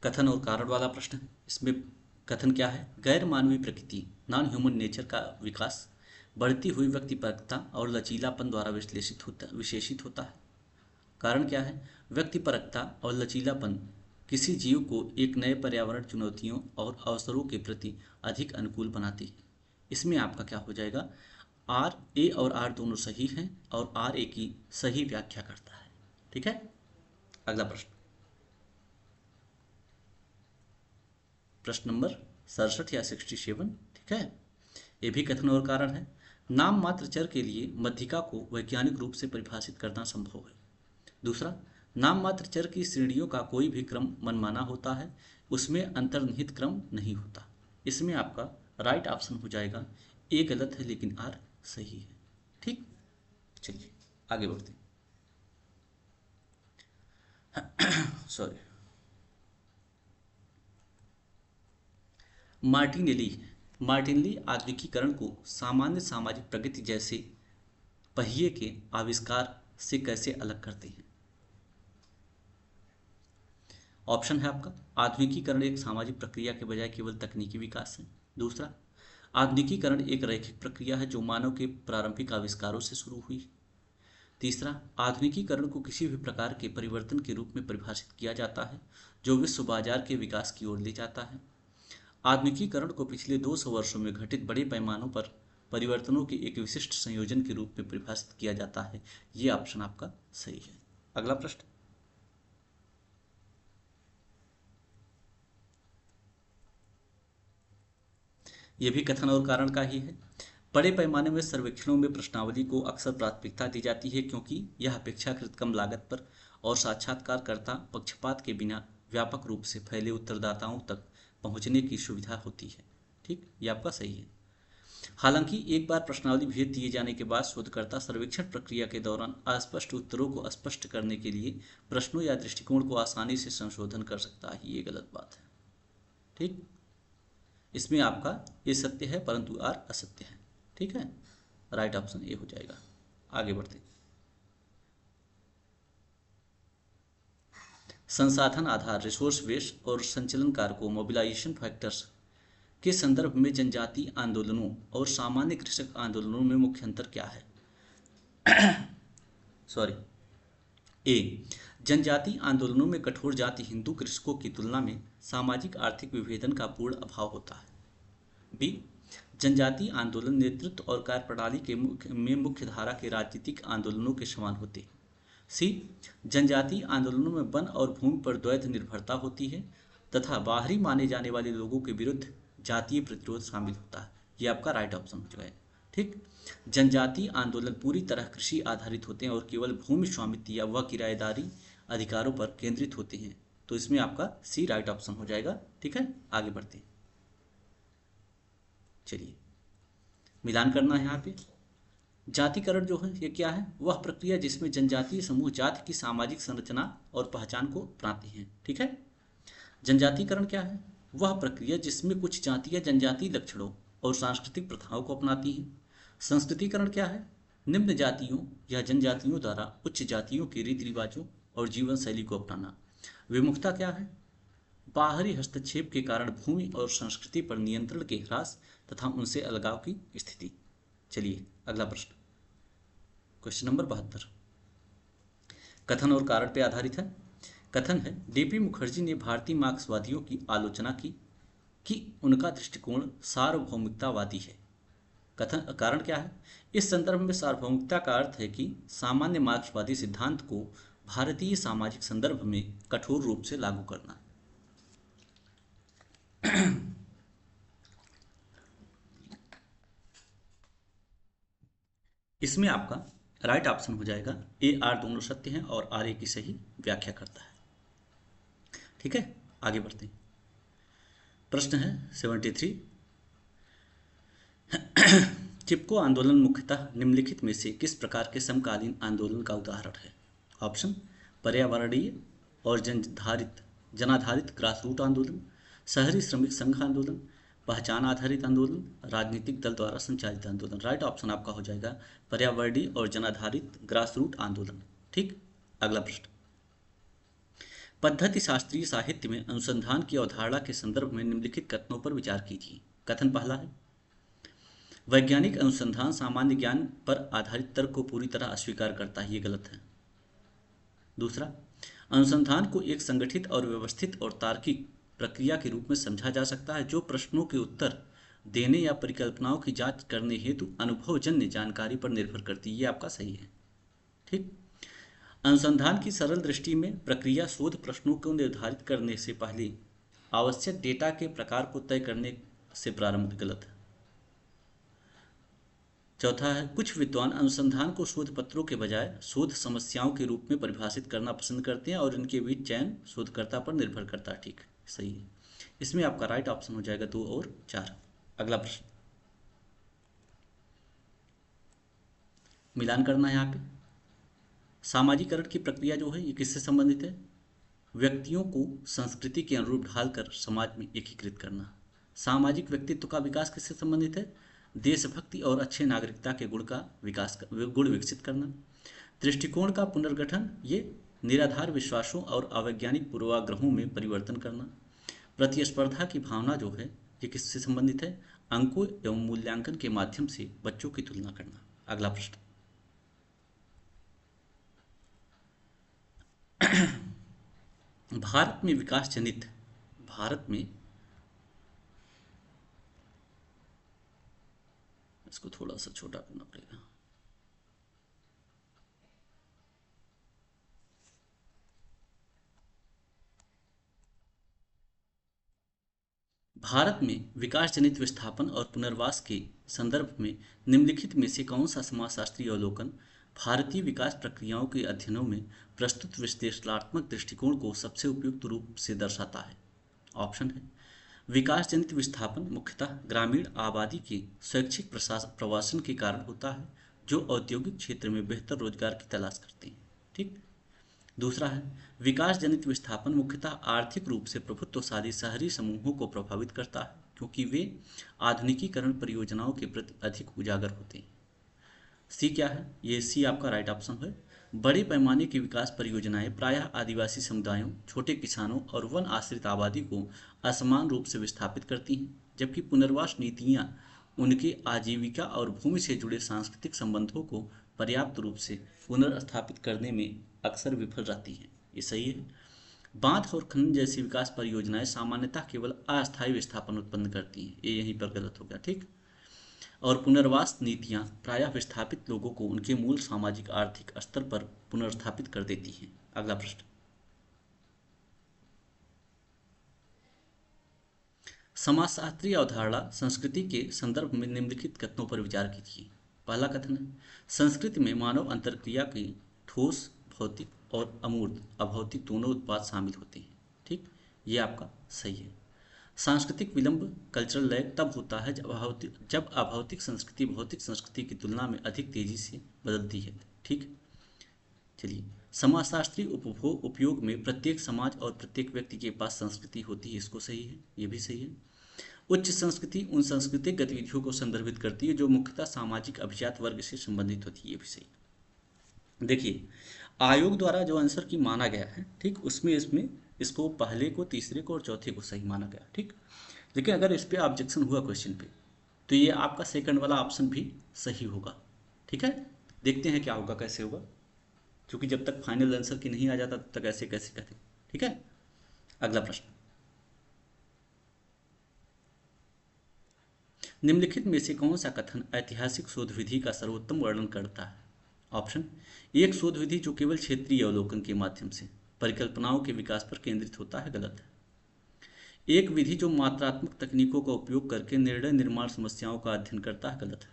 कथन और कारण वाला प्रश्न है। इसमें कथन क्या है? गैर मानवीय प्रकृति नॉन ह्यूमन नेचर का विकास बढ़ती हुई व्यक्तिपरकता और लचीलापन द्वारा विशेषित होता है। कारण क्या है? व्यक्तिपरकता और लचीलापन किसी जीव को एक नए पर्यावरण चुनौतियों और अवसरों के प्रति अधिक अनुकूल बनाती है। इसमें आपका क्या हो जाएगा? आर ए और आर दोनों सही हैं और आर ए की सही व्याख्या करता है। ठीक है, अगला प्रश्न, प्रश्न नंबर 67 या 67। ठीक है, ये भी कथन और कारण है। नाम मात्र चर के लिए मध्यिका को वैज्ञानिक रूप से परिभाषित करना संभव है। दूसरा, नाम मात्र चर की श्रेणियों का कोई भी क्रम मनमाना होता है, उसमें अंतर्निहित क्रम नहीं होता। इसमें आपका राइट ऑप्शन हो जाएगा ए गलत है लेकिन आर सही है। ठीक, चलिए आगे बढ़ते हैं। सॉरी, मार्टिनेली आधुनिकीकरण को सामान्य सामाजिक प्रगति जैसे पहिए के आविष्कार से कैसे अलग करते हैं? ऑप्शन है आपका, आधुनिकीकरण एक सामाजिक प्रक्रिया के बजाय केवल तकनीकी विकास है। दूसरा, आधुनिकीकरण एक रैखिक प्रक्रिया है जो मानव के प्रारंभिक आविष्कारों से शुरू हुई। तीसरा, आधुनिकीकरण को किसी भी प्रकार के परिवर्तन के रूप में परिभाषित किया जाता है जो विश्व बाजार के विकास की ओर ले जाता है। आधुनिकीकरण को पिछले 200 वर्षों में घटित बड़े पैमानों पर परिवर्तनों के एक विशिष्ट संयोजन के रूप में परिभाषित किया जाता है। ये ऑप्शन आपका सही है। अगला प्रश्न, ये भी कथन और कारण का ही है। बड़े पैमाने में सर्वेक्षणों में प्रश्नावली को अक्सर प्राथमिकता दी जाती है क्योंकि यह अपेक्षाकृत कम लागत पर और साक्षात्कारकर्ता पक्षपात के बिना व्यापक रूप से फैले उत्तरदाताओं तक पहुंचने की सुविधा होती है। ठीक, ये आपका सही है। हालांकि एक बार प्रश्नावली भेज दिए जाने के बाद शोधकर्ता सर्वेक्षण प्रक्रिया के दौरान अस्पष्ट उत्तरों को स्पष्ट करने के लिए प्रश्नों या दृष्टिकोण को आसानी से संशोधन कर सकता है। ये गलत बात है। ठीक, इसमें आपका ये सत्य है परंतु आर असत्य है। ठीक है, राइट ऑप्शन ए हो जाएगा। आगे बढ़ते हैं। संसाधन आधार रिसोर्स बेस और संचलन कारकों मोबिलाइजेशन फैक्टर्स के संदर्भ में जनजातीय आंदोलनों और सामान्य कृषक आंदोलनों में मुख्य अंतर क्या है? सॉरी, ए, जनजातीय आंदोलनों में कठोर जाति हिंदू कृषकों की तुलना में सामाजिक आर्थिक विभेदन का पूर्ण अभाव होता है। बी, जनजातीय आंदोलन नेतृत्व और कार्यप्रणाली के मुख्य धारा के राजनीतिक आंदोलनों के समान होते हैं। सी, जनजातीय आंदोलनों में वन और भूमि पर द्वैध निर्भरता होती है तथा बाहरी माने जाने वाले लोगों के विरुद्ध जातीय प्रतिरोध शामिल होता है। ये आपका राइट ऑप्शन हो जाएगा। ठीक, जनजातीय आंदोलन पूरी तरह कृषि आधारित होते हैं और केवल भूमि स्वामित्व या व किराएदारी अधिकारों पर केंद्रित होते हैं। तो इसमें आपका सी राइट ऑप्शन हो जाएगा। ठीक है, आगे बढ़ते हैं। चलिए मिलान करना है यहाँ पे। जातिकरण जो है ये क्या है? वह प्रक्रिया जिसमें जनजातीय समूह जाति की सामाजिक संरचना और पहचान को अपनाते हैं। ठीक है, जनजातीकरण क्या है? वह प्रक्रिया जिसमें कुछ जातियां जनजातीय लक्षणों और सांस्कृतिक प्रथाओं को अपनाती हैं। संस्कृतिकरण क्या है? निम्न जातियों या जनजातियों द्वारा उच्च जातियों के रीति रिवाजों और जीवन शैली को अपनाना। विमुखता क्या है? बाहरी हस्तक्षेप के कारण भूमि और संस्कृति पर नियंत्रण के ह्रास तथा उनसे अलगाव की स्थिति। चलिए अगला प्रश्न, क्वेश्चन नंबर 72 कथन और कारण पर आधारित है। कथन है, डीपी मुखर्जी ने भारतीय मार्क्सवादियों की आलोचना की कि उनका दृष्टिकोण सार्वभौमिकतावादी है। कथन कारण क्या है? इस संदर्भ में सार्वभौमिकता का अर्थ है कि सामान्य मार्क्सवादी सिद्धांत को भारतीय सामाजिक संदर्भ में कठोर रूप से लागू करना। इसमें आपका राइट ऑप्शन हो जाएगा ए आर दोनों सत्य हैं और आर ए की सही व्याख्या करता है। ठीक है, आगे बढ़ते हैं। प्रश्न है 73 चिपको आंदोलन मुख्यतः निम्नलिखित में से किस प्रकार के समकालीन आंदोलन का उदाहरण है? ऑप्शन: पर्यावरणीय और जनाधारित ग्रासरूट आंदोलन, शहरी श्रमिक संघ आंदोलन, पहचान आधारित आंदोलन, राजनीतिक दल द्वारा संचालित आंदोलन। राइट ऑप्शन आपका हो जाएगा पर्यावरणीय और जनाधारित ग्रासरूट आंदोलन। ठीक, अगला प्रश्न। पद्धति शास्त्रीय साहित्य में अनुसंधान की अवधारणा के संदर्भ में निम्नलिखित कथनों पर विचार कीजिए। कथन पहला है, वैज्ञानिक अनुसंधान सामान्य ज्ञान पर आधारित तर्क को पूरी तरह अस्वीकार करता है। ये गलत है। दूसरा, अनुसंधान को एक संगठित और व्यवस्थित और तार्किक प्रक्रिया के रूप में समझा जा सकता है जो प्रश्नों के उत्तर देने या परिकल्पनाओं की जांच करने हेतु अनुभवजन्य जानकारी पर निर्भर करती है। ये आपका सही है। ठीक, अनुसंधान की सरल दृष्टि में प्रक्रिया शोध प्रश्नों को निर्धारित करने से पहले आवश्यक डेटा के प्रकार को तय करने से प्रारंभ। गलत है। चौथा है, कुछ विद्वान अनुसंधान को शोध पत्रों के बजाय शोध समस्याओं के रूप में परिभाषित करना पसंद करते हैं और इनके बीच चयन शोधकर्ता पर निर्भर करता है। ठीक, सही है। इसमें आपका राइट ऑप्शन हो जाएगा 2 और 4। अगला प्रश्न, मिलान करना है यहाँ पे। सामाजिकरण की प्रक्रिया जो है ये किससे संबंधित है? व्यक्तियों को संस्कृति के अनुरूप ढालकर समाज में एकीकृत करना। सामाजिक व्यक्तित्व का विकास किससे संबंधित है? देशभक्ति और अच्छे नागरिकता के गुण विकसित करना। दृष्टिकोण का पुनर्गठन, ये निराधार विश्वासों और अवैज्ञानिक पूर्वाग्रहों में परिवर्तन करना। प्रतिस्पर्धा की भावना जो है ये किससे संबंधित है? अंकों एवं मूल्यांकन के माध्यम से बच्चों की तुलना करना। अगला प्रश्न, भारत में इसको थोड़ा सा छोटा करना पड़ेगा। भारत में विकास जनित विस्थापन और पुनर्वास के संदर्भ में निम्नलिखित में से कौन सा समाजशास्त्रीय अवलोकन भारतीय विकास प्रक्रियाओं के अध्ययनों में प्रस्तुत विश्लेषणात्मक दृष्टिकोण को सबसे उपयुक्त रूप से दर्शाता है? ऑप्शन है, विकास जनित विस्थापन मुख्यतः ग्रामीण आबादी के स्वैच्छिक प्रवासन के कारण होता है जो औद्योगिक क्षेत्र में बेहतर रोजगार की तलाश करते हैं। ठीक। दूसरा है, विकास जनित विस्थापन मुख्यतः आर्थिक रूप से प्रभुत्वशाली शहरी समूहों को प्रभावित करता है क्योंकि वे आधुनिकीकरण परियोजनाओं के प्रति अधिक उजागर होते हैं। सी क्या है? ये सी आपका राइट ऑप्शन है। बड़े पैमाने की विकास परियोजनाएं प्रायः आदिवासी समुदायों, छोटे किसानों और वन आश्रित आबादी को असमान रूप से विस्थापित करती हैं, जबकि पुनर्वास नीतियां उनके आजीविका और भूमि से जुड़े सांस्कृतिक संबंधों को पर्याप्त रूप से पुनर्स्थापित करने में अक्सर विफल रहती हैं। ये सही है। बांध और खनन जैसी विकास परियोजनाएं सामान्यतः केवल अस्थायी विस्थापन उत्पन्न करती हैं। ये यहीं पर गलत हो गया। ठीक। और पुनर्वास नीतियां प्रायः विस्थापित लोगों को उनके मूल सामाजिक आर्थिक स्तर पर पुनर्स्थापित कर देती हैं। अगला प्रश्न, समाजशास्त्रीय अवधारणा संस्कृति के संदर्भ में निम्नलिखित कथनों पर विचार कीजिए। पहला कथन है, संस्कृति में मानव अंतर्क्रिया की ठोस भौतिक और अमूर्त अभौतिक दोनों उत्पाद शामिल होते हैं। ठीक, ये आपका सही है। सांस्कृतिक विलंब कल्चरल लैग तब होता है जब अभौतिक संस्कृति भौतिक संस्कृति की तुलना में अधिक तेजी से बदलती है। ठीक। चलिए, समाजशास्त्रीय उपयोग में प्रत्येक समाज और प्रत्येक व्यक्ति के पास संस्कृति होती है। इसको सही है, ये भी सही है। उच्च संस्कृति उन सांस्कृतिक गतिविधियों को संदर्भित करती है जो मुख्यतः सामाजिक अभिजात वर्ग से संबंधित होती है। ये भी सही। देखिए, आयोग द्वारा जो आंसर की माना गया है, ठीक, उसमें इसको पहले को, तीसरे को और चौथे को सही माना गया। ठीक। लेकिन अगर इस पे ऑब्जेक्शन हुआ क्वेश्चन पे, तो ये आपका सेकंड वाला ऑप्शन भी सही होगा। ठीक है, देखते हैं क्या होगा, कैसे होगा, क्योंकि जब तक फाइनल आंसर की नहीं आ जाता तब तक ऐसे कैसे कहते। ठीक है। अगला प्रश्न, निम्नलिखित में से कौन सा कथन ऐतिहासिक शोध विधि का सर्वोत्तम वर्णन करता है? ऑप्शन, एक शोध विधि जो केवल क्षेत्रीय अवलोकन के माध्यम से परिकल्पनाओं के विकास पर केंद्रित होता है। गलत है। एक विधि जो मात्रात्मक तकनीकों का उपयोग करके निर्णय निर्माण समस्याओं का अध्ययन करता है। गलत है।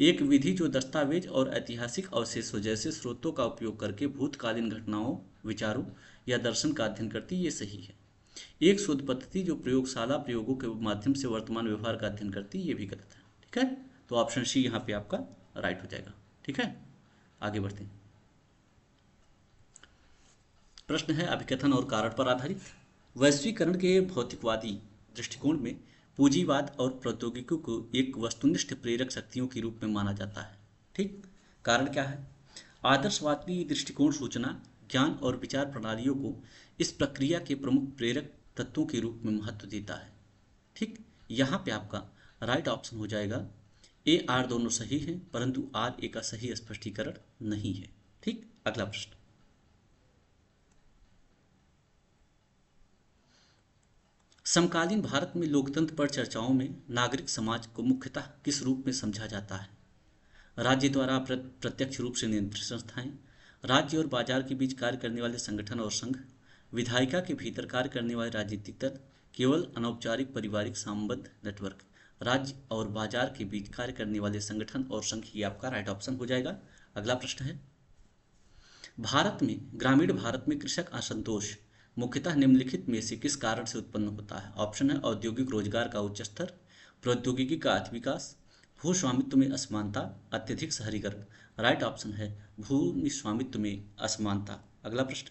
एक विधि जो दस्तावेज और ऐतिहासिक अवशेषों जैसे स्रोतों का उपयोग करके भूतकालीन घटनाओं, विचारों या दर्शन का अध्ययन करती है। ये सही है। एक शोध पद्धति जो प्रयोगशाला प्रयोगों के माध्यम से वर्तमान व्यवहार का अध्ययन करती है। ये भी गलत है। ठीक है, तो ऑप्शन सी यहाँ पे आपका राइट हो जाएगा। ठीक है, आगे बढ़ते हैं। प्रश्न है अभिकथन और कारण पर आधारित। वैश्वीकरण के भौतिकवादी दृष्टिकोण में पूंजीवाद और प्रौद्योगिकी को एक वस्तुनिष्ठ प्रेरक शक्तियों के रूप में माना जाता है। ठीक, कारण क्या है? आदर्शवादी दृष्टिकोण सूचना, ज्ञान और विचार प्रणालियों को इस प्रक्रिया के प्रमुख प्रेरक तत्वों के रूप में महत्व देता है। ठीक, यहाँ पे आपका राइट ऑप्शन हो जाएगा ए आर दोनों सही हैं, परंतु आर ए का सही स्पष्टीकरण नहीं है। ठीक, अगला प्रश्न। समकालीन भारत में लोकतंत्र पर चर्चाओं में नागरिक समाज को मुख्यतः किस रूप में समझा जाता है? राज्य द्वारा प्रत्यक्ष रूप से नियंत्रित संस्थाएं, राज्य और बाजार के बीच कार्य करने वाले संगठन और संघ, विधायिका के भीतर कार्य करने वाले राजनीतिक दल, केवल अनौपचारिक पारिवारिक संबंध नेटवर्क। राज्य और बाजार के बीच कार्य करने वाले संगठन और संघ, ये आपका राइट ऑप्शन हो जाएगा। अगला प्रश्न है, ग्रामीण भारत में कृषक असंतोष मुख्यतः निम्नलिखित में से किस कारण से उत्पन्न होता है? ऑप्शन है औद्योगिक रोजगार का उच्च स्तर, प्रौद्योगिकी का अति विकास, भू स्वामित्व में असमानता, अत्यधिक शहरीकरण। राइट ऑप्शन है भूमि स्वामित्व में असमानता। अगला प्रश्न,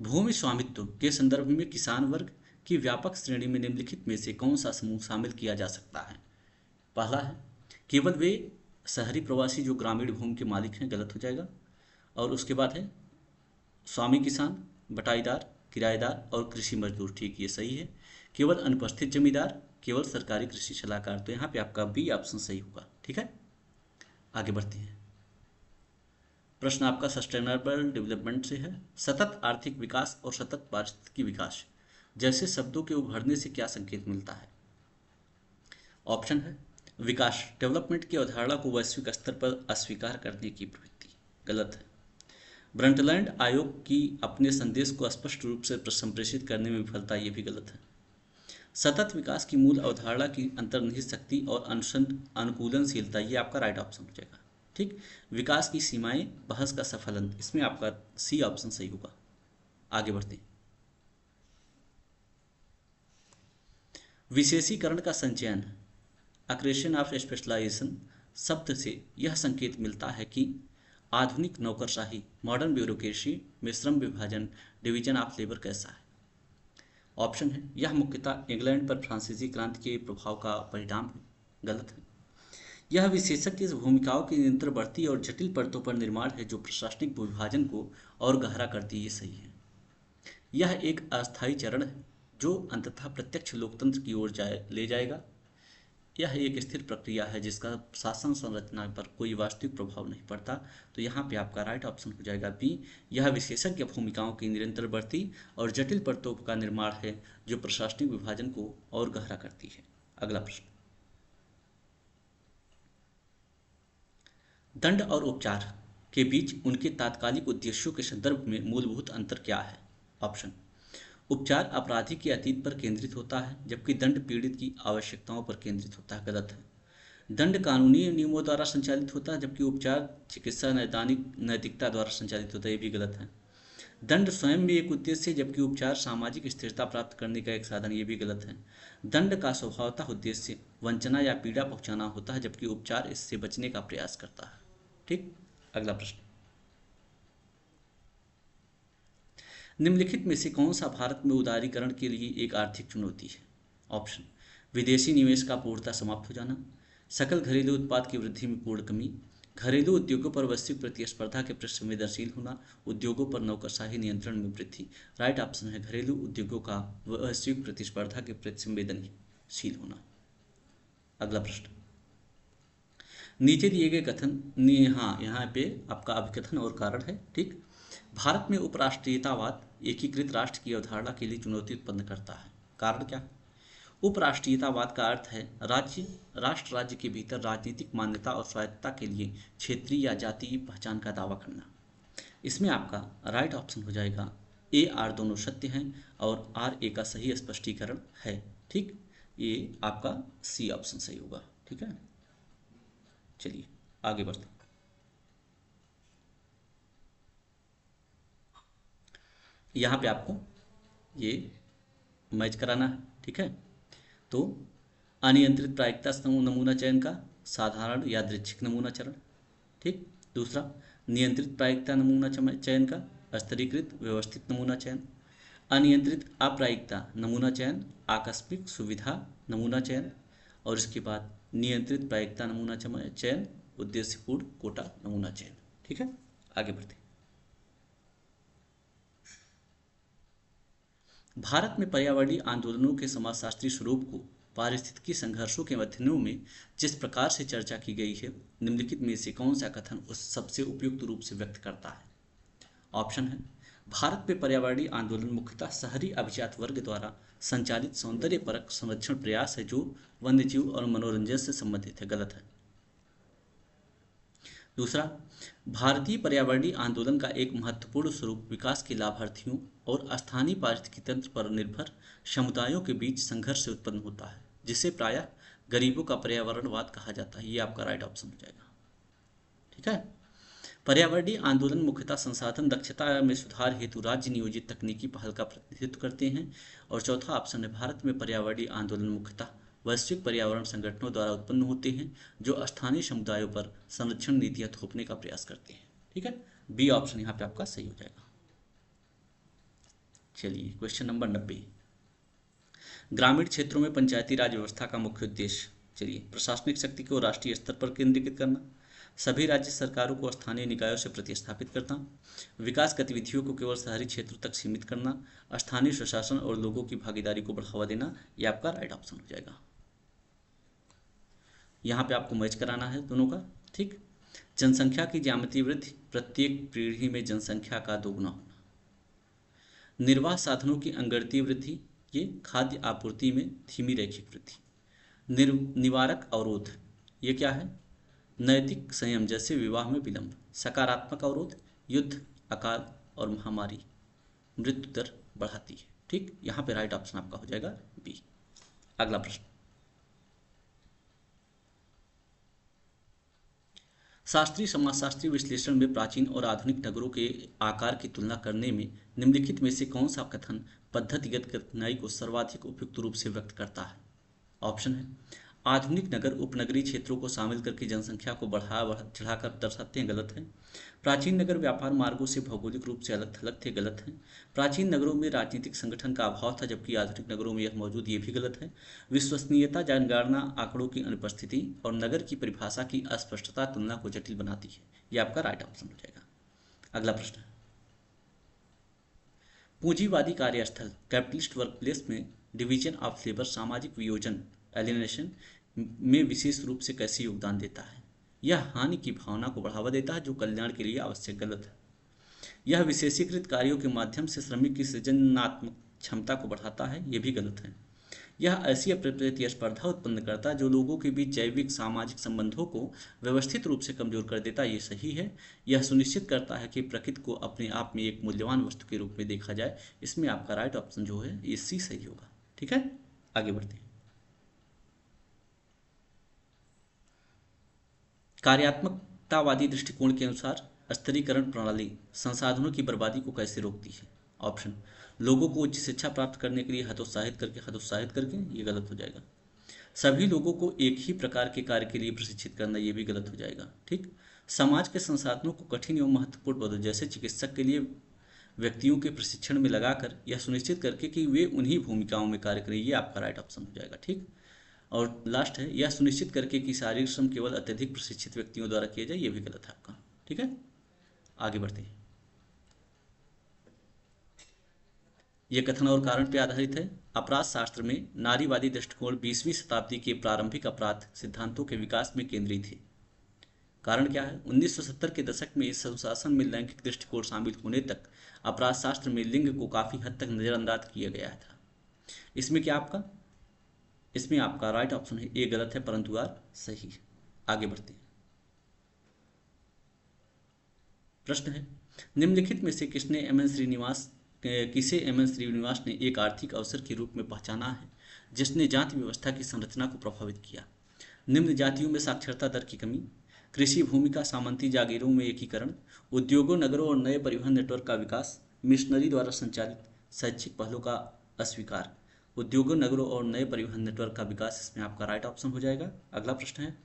भूमि स्वामित्व के संदर्भ में किसान वर्ग की व्यापक श्रेणी में निम्नलिखित में से कौन सा समूह शामिल किया जा सकता है? पहला है केवल वे शहरी प्रवासी जो ग्रामीण भूमि के मालिक हैं, गलत हो जाएगा। और उसके बाद है स्वामी किसान, बटाईदार, किराएदार और कृषि मजदूर। ठीक, ये सही है। केवल अनुपस्थित जमींदार, केवल सरकारी कृषि सलाहकार। तो यहाँ पे आपका बी ऑप्शन सही होगा। ठीक है, आगे बढ़ते हैं। प्रश्न आपका सस्टेनेबल डेवलपमेंट से है। सतत आर्थिक विकास और सतत पारिस्थितिकी विकास जैसे शब्दों के उभरने से क्या संकेत मिलता है? ऑप्शन है विकास डेवलपमेंट की अवधारणा को वैश्विक स्तर पर अस्वीकार करने की प्रवृत्ति, गलत है। ब्रंटलैंड आयोग की अपने संदेश को स्पष्ट रूप से संप्रेषित करने में विफलता, ये भी गलत है। सतत विकास की मूल अवधारणा की अंतर्निहित शक्ति और अनुकूलनशीलता, ये आपका राइट ऑप्शन हो जाएगा। ठीक, विकास की सीमाएं बहस का सफल अंत, इसमें आपका सी ऑप्शन सही होगा। आगे बढ़ते हैं। विशेषीकरण का संचयन, अक्रेशन ऑफ स्पेशलाइजेशन शब्द से यह संकेत मिलता है कि आधुनिक नौकरशाही मॉडर्न ब्यूरोक्रेसी में श्रम विभाजन डिवीजन ऑफ लेबर कैसा है? ऑप्शन है यह मुख्यतः इंग्लैंड पर फ्रांसीसी क्रांति के प्रभाव का परिणाम है, गलत है। यह विशेषज्ञ भूमिकाओं की निरंतर बढ़ती और जटिल परतों पर निर्माण है जो प्रशासनिक विभाजन को और गहरा करती है, ये सही है। यह एक अस्थायी चरण है जो अंततः प्रत्यक्ष लोकतंत्र की ओर ले जाएगा। यह एक स्थिर प्रक्रिया है जिसका शासन संरचना पर कोई वास्तविक प्रभाव नहीं पड़ता। तो यहाँ पे आपका राइट ऑप्शन हो जाएगा बी। यह विशेषज्ञ भूमिकाओं की निरंतर बढ़ती और जटिल परतों का निर्माण है जो प्रशासनिक विभाजन को और गहरा करती है। अगला प्रश्न, दंड और उपचार के बीच उनके तात्कालिक उद्देश्यों के संदर्भ में मूलभूत अंतर क्या है? ऑप्शन, उपचार अपराधी के अतीत पर केंद्रित होता है जबकि दंड पीड़ित की आवश्यकताओं पर केंद्रित होता है, गलत है। दंड कानूनी नियमों द्वारा संचालित होता है जबकि उपचार चिकित्सा नैतिकता द्वारा संचालित होता है, ये भी गलत है। दंड स्वयं में एक उद्देश्य है जबकि उपचार सामाजिक स्थिरता प्राप्त करने का एक साधन, ये भी गलत है। दंड का स्वभावतः उद्देश्य वंचना या पीड़ा पहुंचाना होता है जबकि उपचार इससे बचने का प्रयास करता है। ठीक, अगला प्रश्न, निम्नलिखित में से कौन सा भारत में उदारीकरण के लिए एक आर्थिक चुनौती है? ऑप्शन, विदेशी निवेश का पूर्णतः समाप्त हो जाना, सकल घरेलू उत्पाद की वृद्धि में पूर्ण कमी, घरेलू उद्योगों पर वैश्विक प्रतिस्पर्धा के प्रति संवेदनशील होना, उद्योगों पर नौकरशाही नियंत्रण में वृद्धि। राइट ऑप्शन है घरेलू उद्योगों का वैश्विक प्रतिस्पर्धा के प्रति संवेदनशील होना। अगला प्रश्न, नीचे दिए गए कथन, हाँ यहाँ पे आपका अभिकथन और कारण है। ठीक, भारत में उपराष्ट्रीयतावाद एकीकृत राष्ट्र की अवधारणा के लिए चुनौती उत्पन्न करता है। कारण क्या? उपराष्ट्रीयतावाद का अर्थ है राष्ट्र राज्य के भीतर राजनीतिक मान्यता और स्वायत्तता के लिए क्षेत्रीय या जातीय पहचान का दावा करना। इसमें आपका राइट ऑप्शन हो जाएगा ए आर दोनों सत्य हैं और आर ए का सही स्पष्टीकरण है। ठीक, ये आपका सी ऑप्शन सही होगा। ठीक है, चलिए आगे बढ़ते हैं। यहाँ पे आपको ये मैच कराना है। ठीक है, तो अनियंत्रित प्रायिकता नमूना चयन का साधारण यादृच्छिक नमूना चरण। ठीक। दूसरा, नियंत्रित प्रायिकता नमूना चयन का स्तरीकृत व्यवस्थित नमूना चयन। अनियंत्रित अप्रायिकता नमूना चयन, आकस्मिक सुविधा नमूना चयन। और इसके बाद नियंत्रित प्रायिकता नमूना चयन, उद्देश्यपूर्ण कोटा नमूना चयन। ठीक है, आगे बढ़ते हैं। भारत में पर्यावरणीय आंदोलनों के समाजशास्त्रीय स्वरूप को पारिस्थितिकी संघर्षों के अध्ययनों में जिस प्रकार से चर्चा की गई है, निम्नलिखित में से कौन सा कथन उस सबसे उपयुक्त रूप से व्यक्त करता है? ऑप्शन है, भारत में पर्यावरणीय आंदोलन मुख्यतः शहरी अभिजात वर्ग द्वारा संचालित सौंदर्यपरक संरक्षण प्रयास है जो वन्यजीव और मनोरंजन से संबंधित है। गलत है। दूसरा, भारतीय पर्यावरणीय आंदोलन का एक महत्वपूर्ण स्वरूप विकास के लाभार्थियों और स्थानीय पारिस्थितिकी तंत्र पर निर्भर समुदायों के बीच संघर्ष से उत्पन्न होता है, जिसे प्रायः गरीबों का पर्यावरणवाद कहा जाता है। ये आपका राइट ऑप्शन हो जाएगा। ठीक है। पर्यावरणीय आंदोलन मुख्यतः संसाधन दक्षता में सुधार हेतु राज्य नियोजित तकनीकी पहल का प्रतिनिधित्व करते हैं। और चौथा ऑप्शन है, भारत में पर्यावरणीय आंदोलन मुख्यतः वैश्विक पर्यावरण संगठनों द्वारा उत्पन्न होते हैं जो स्थानीय समुदायों पर संरक्षण नीतियां थोपने का प्रयास करते हैं। ठीक है, बी ऑप्शन यहाँ पे आपका सही हो जाएगा। चलिए, क्वेश्चन नंबर 90, ग्रामीण क्षेत्रों में पंचायती राज व्यवस्था का मुख्य उद्देश्य। चलिए, प्रशासनिक शक्ति को राष्ट्रीय स्तर पर केंद्रीकृत करना, सभी राज्य सरकारों को स्थानीय निकायों से प्रतिस्थापित करना, विकास गतिविधियों को केवल शहरी क्षेत्रों तक सीमित करना, स्थानीय स्वशासन और लोगों की भागीदारी को बढ़ावा देना। यह आपका राइट ऑप्शन हो जाएगा। यहाँ पे आपको मैच कराना है दोनों का। ठीक। जनसंख्या की ज्यामितीय वृद्धि, प्रत्येक पीढ़ी में जनसंख्या का दोगुना होना। निर्वाह साधनों की अंगड़ती वृद्धि, ये खाद्य आपूर्ति में धीमी रैखिक वृद्धि। निवारक अवरोध, ये क्या है? नैतिक संयम, जैसे विवाह में विलंब। सकारात्मक अवरोध, युद्ध, अकाल और महामारी मृत्यु दर बढ़ाती है। ठीक, यहाँ पे राइट ऑप्शन आपका हो जाएगा बी। अगला प्रश्न, शास्त्रीय समाजशास्त्रीय विश्लेषण में प्राचीन और आधुनिक नगरों के आकार की तुलना करने में निम्नलिखित में से कौन सा कथन पद्धतिगत कठिनाई को सर्वाधिक उपयुक्त रूप से व्यक्त करता है? ऑप्शन है, आधुनिक नगर उपनगरीय क्षेत्रों को शामिल करके जनसंख्या को बढ़ा चढ़ाकर दर्शाते हैं। गलत है। प्राचीन नगर व्यापार मार्गों से भौगोलिक रूप से अलग थलग थे। गलत है। प्राचीन नगरों में राजनीतिक संगठन का अभाव था जबकि आधुनिक नगरों में यह मौजूद। ये भी गलत है। विश्वसनीयता, जनगणना आंकड़ों की अनुपस्थिति और नगर की परिभाषा की अस्पष्टता तुलना को जटिल बनाती है। यह आपका राइट ऑप्शन हो जाएगा। अगला प्रश्न है, पूंजीवादी कार्यस्थल कैपिटलिस्ट वर्कप्लेस में डिवीजन ऑफ लेबर सामाजिक वियोजन एलिनेशन में विशेष रूप से कैसे योगदान देता है? यह हानि की भावना को बढ़ावा देता है जो कल्याण के लिए आवश्यक। गलत है। यह विशेषीकृत कार्यों के माध्यम से श्रमिक की सृजनात्मक क्षमता को बढ़ाता है। यह भी गलत है। यह ऐसी प्रतिस्पर्धा उत्पन्न करता है जो लोगों के बीच जैविक सामाजिक संबंधों को व्यवस्थित रूप से कमजोर कर देता है। ये सही है। यह सुनिश्चित करता है कि प्रकृति को अपने आप में एक मूल्यवान वस्तु के रूप में देखा जाए। इसमें आपका राइट ऑप्शन जो है ये सी सही होगा। ठीक है, आगे बढ़ते हैं। कार्यात्मकतावादी दृष्टिकोण के अनुसार स्तरीकरण प्रणाली संसाधनों की बर्बादी को कैसे रोकती है? ऑप्शन, लोगों को उच्च शिक्षा प्राप्त करने के लिए हतोत्साहित करके। ये गलत हो जाएगा। सभी लोगों को एक ही प्रकार के कार्य के लिए प्रशिक्षित करना, ये भी गलत हो जाएगा। ठीक। समाज के संसाधनों को कठिन एवं महत्वपूर्ण पदों जैसे चिकित्सक के लिए व्यक्तियों के प्रशिक्षण में लगाकर यह सुनिश्चित करके कि वे उन्हीं भूमिकाओं में कार्य करें। ये आपका राइट ऑप्शन हो जाएगा। ठीक। और लास्ट है, यह सुनिश्चित करके कि शारीरिक श्रम केवल अत्यधिक प्रशिक्षित व्यक्तियों द्वारा किया जाए। ये भी गलत है आपका। ठीक है, आगे बढ़ते हैं। यह कथन और कारण पर आधारित है। अपराध शास्त्र में नारीवादी दृष्टिकोण 20वीं शताब्दी के प्रारंभिक अपराध सिद्धांतों के विकास में केंद्रित थे। कारण क्या है? 1970 के दशक में इस अनुशासन में लैंगिक दृष्टिकोण शामिल होने तक अपराध शास्त्र में लिंग को काफी हद तक नजरअंदाज किया गया था। इसमें आपका राइट ऑप्शन है ए गलत है परंतु आर सही है। आगे बढ़ते हैं। प्रश्न है, निम्नलिखित में से किसे एम एन श्रीनिवास ने एक आर्थिक अवसर के रूप में पहचाना है जिसने जाति व्यवस्था की संरचना को प्रभावित किया? निम्न जातियों में साक्षरता दर की कमी, कृषि भूमि का सामंती जागीरों में एकीकरण, उद्योगों, नगरों और नए परिवहन नेटवर्क का विकास, मिशनरी द्वारा संचालित शैक्षिक पहलों का अस्वीकार। उद्योगों, नगरों और नए परिवहन नेटवर्क का विकास, इसमें आपका राइट ऑप्शन हो जाएगा। अगला प्रश्न है,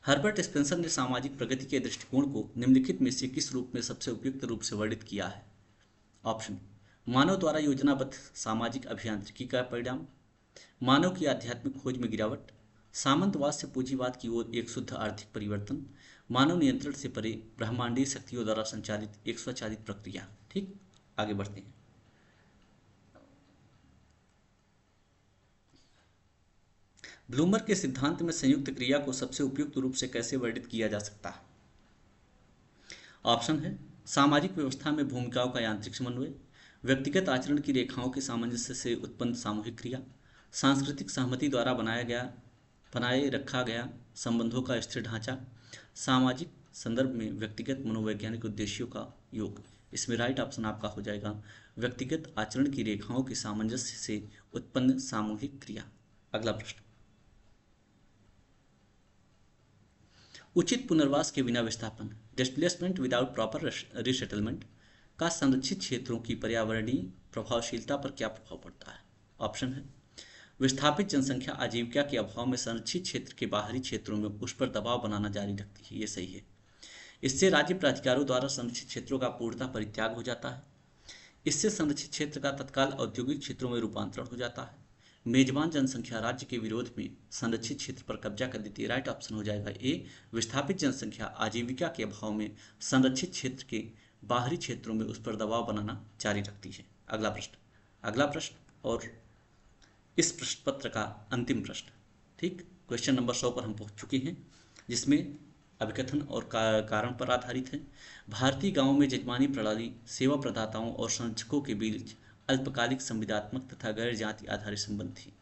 हर्बर्ट स्पेंसर ने सामाजिक प्रगति के दृष्टिकोण को निम्नलिखित में से किस रूप में सबसे उपयुक्त रूप से वर्णित किया है? ऑप्शन: मानव द्वारा योजनाबद्ध सामाजिक अभियांत्रिकी का परिणाम, मानव की आध्यात्मिक खोज में गिरावट, सामंतवाद से पूंजीवाद की ओर एक शुद्ध आर्थिक परिवर्तन, मानव नियंत्रण से परे ब्रह्मांडीय शक्तियों द्वारा संचालित एक स्वचालित प्रक्रिया। ठीक, आगे बढ़ते हैं। ब्लूमर के सिद्धांत में संयुक्त क्रिया को सबसे उपयुक्त रूप से कैसे वर्णित किया जा सकता है? ऑप्शन है: सामाजिक व्यवस्था में भूमिकाओं का यांत्रिक समन्वय, व्यक्तिगत आचरण की रेखाओं के सामंजस्य से उत्पन्न सामूहिक क्रिया, सांस्कृतिक सहमति द्वारा बनाए रखा गया संबंधों का स्थिर ढांचा, सामाजिक संदर्भ में व्यक्तिगत मनोवैज्ञानिक उद्देश्यों का योग। इसमें राइट ऑप्शन आपका हो जाएगा व्यक्तिगत आचरण की रेखाओं के सामंजस्य से उत्पन्न सामूहिक क्रिया। अगला प्रश्न: उचित पुनर्वास के बिना विस्थापन, डिस्प्लेसमेंट विदाउट प्रॉपर रिसेटलमेंट का संरक्षित क्षेत्रों की पर्यावरणीय प्रभावशीलता पर क्या प्रभाव पड़ता है? ऑप्शन है: विस्थापित जनसंख्या आजीविका के अभाव में संरक्षित क्षेत्र के बाहरी क्षेत्रों में उस पर दबाव बनाना जारी रखती है। ये सही है। इससे राज्य प्राधिकारों द्वारा संरक्षित क्षेत्रों का पूर्णतः परित्याग हो जाता है। इससे संरक्षित क्षेत्र का तत्काल औद्योगिक क्षेत्रों में रूपांतरण हो जाता है। मेजबान जनसंख्या राज्य के विरोध में संरक्षित क्षेत्र पर कब्जा कर देती है। राइट ऑप्शन हो जाएगा ए, विस्थापित जनसंख्या आजीविका के अभाव में संरक्षित क्षेत्र के बाहरी क्षेत्रों में उस पर दबाव बनाना जारी रखती है। अगला प्रश्न और इस प्रश्न पत्र का अंतिम प्रश्न। ठीक, क्वेश्चन नंबर 100 पर हम पहुंच चुके हैं, जिसमें अभिकथन और कारण पर आधारित है। भारतीय गांवों में जजमानी प्रणाली सेवा प्रदाताओं और संरक्षकों के बीच अल्पकालिक संविदात्मक तथा गैर जाति आधारित संबंध थी।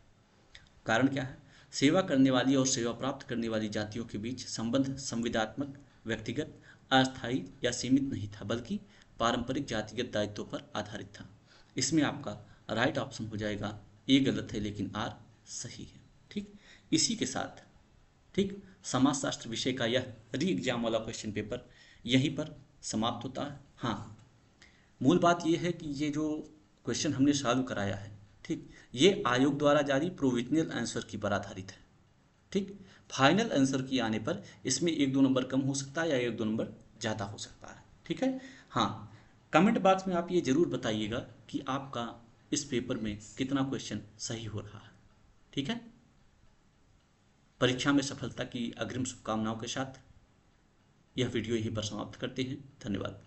कारण क्या है? सेवा करने वाली और सेवा प्राप्त करने वाली जातियों के बीच संबंध संविदात्मक, व्यक्तिगत, अस्थायी या सीमित नहीं था, बल्कि पारंपरिक जातिगत दायित्वों पर आधारित था। इसमें आपका राइट ऑप्शन हो जाएगा ए गलत है लेकिन आर सही है। ठीक, इसी के साथ ठीक समाजशास्त्र विषय का यह री एग्जाम वाला क्वेश्चन पेपर यहीं पर समाप्त होता है। हाँ, मूल बात यह है कि ये जो क्वेश्चन हमने सॉल्व कराया है, ठीक, ये आयोग द्वारा जारी प्रोविजनल आंसर की पर आधारित है। ठीक, फाइनल आंसर की आने पर इसमें 1-2 नंबर कम हो सकता है या 1-2 नंबर ज़्यादा हो सकता है। ठीक है। हाँ, कमेंट बॉक्स में आप ये जरूर बताइएगा कि आपका इस पेपर में कितना क्वेश्चन सही हो रहा है। ठीक है। परीक्षा में सफलता की अग्रिम शुभकामनाओं के साथ यह वीडियो यहीं पर समाप्त करते हैं। धन्यवाद।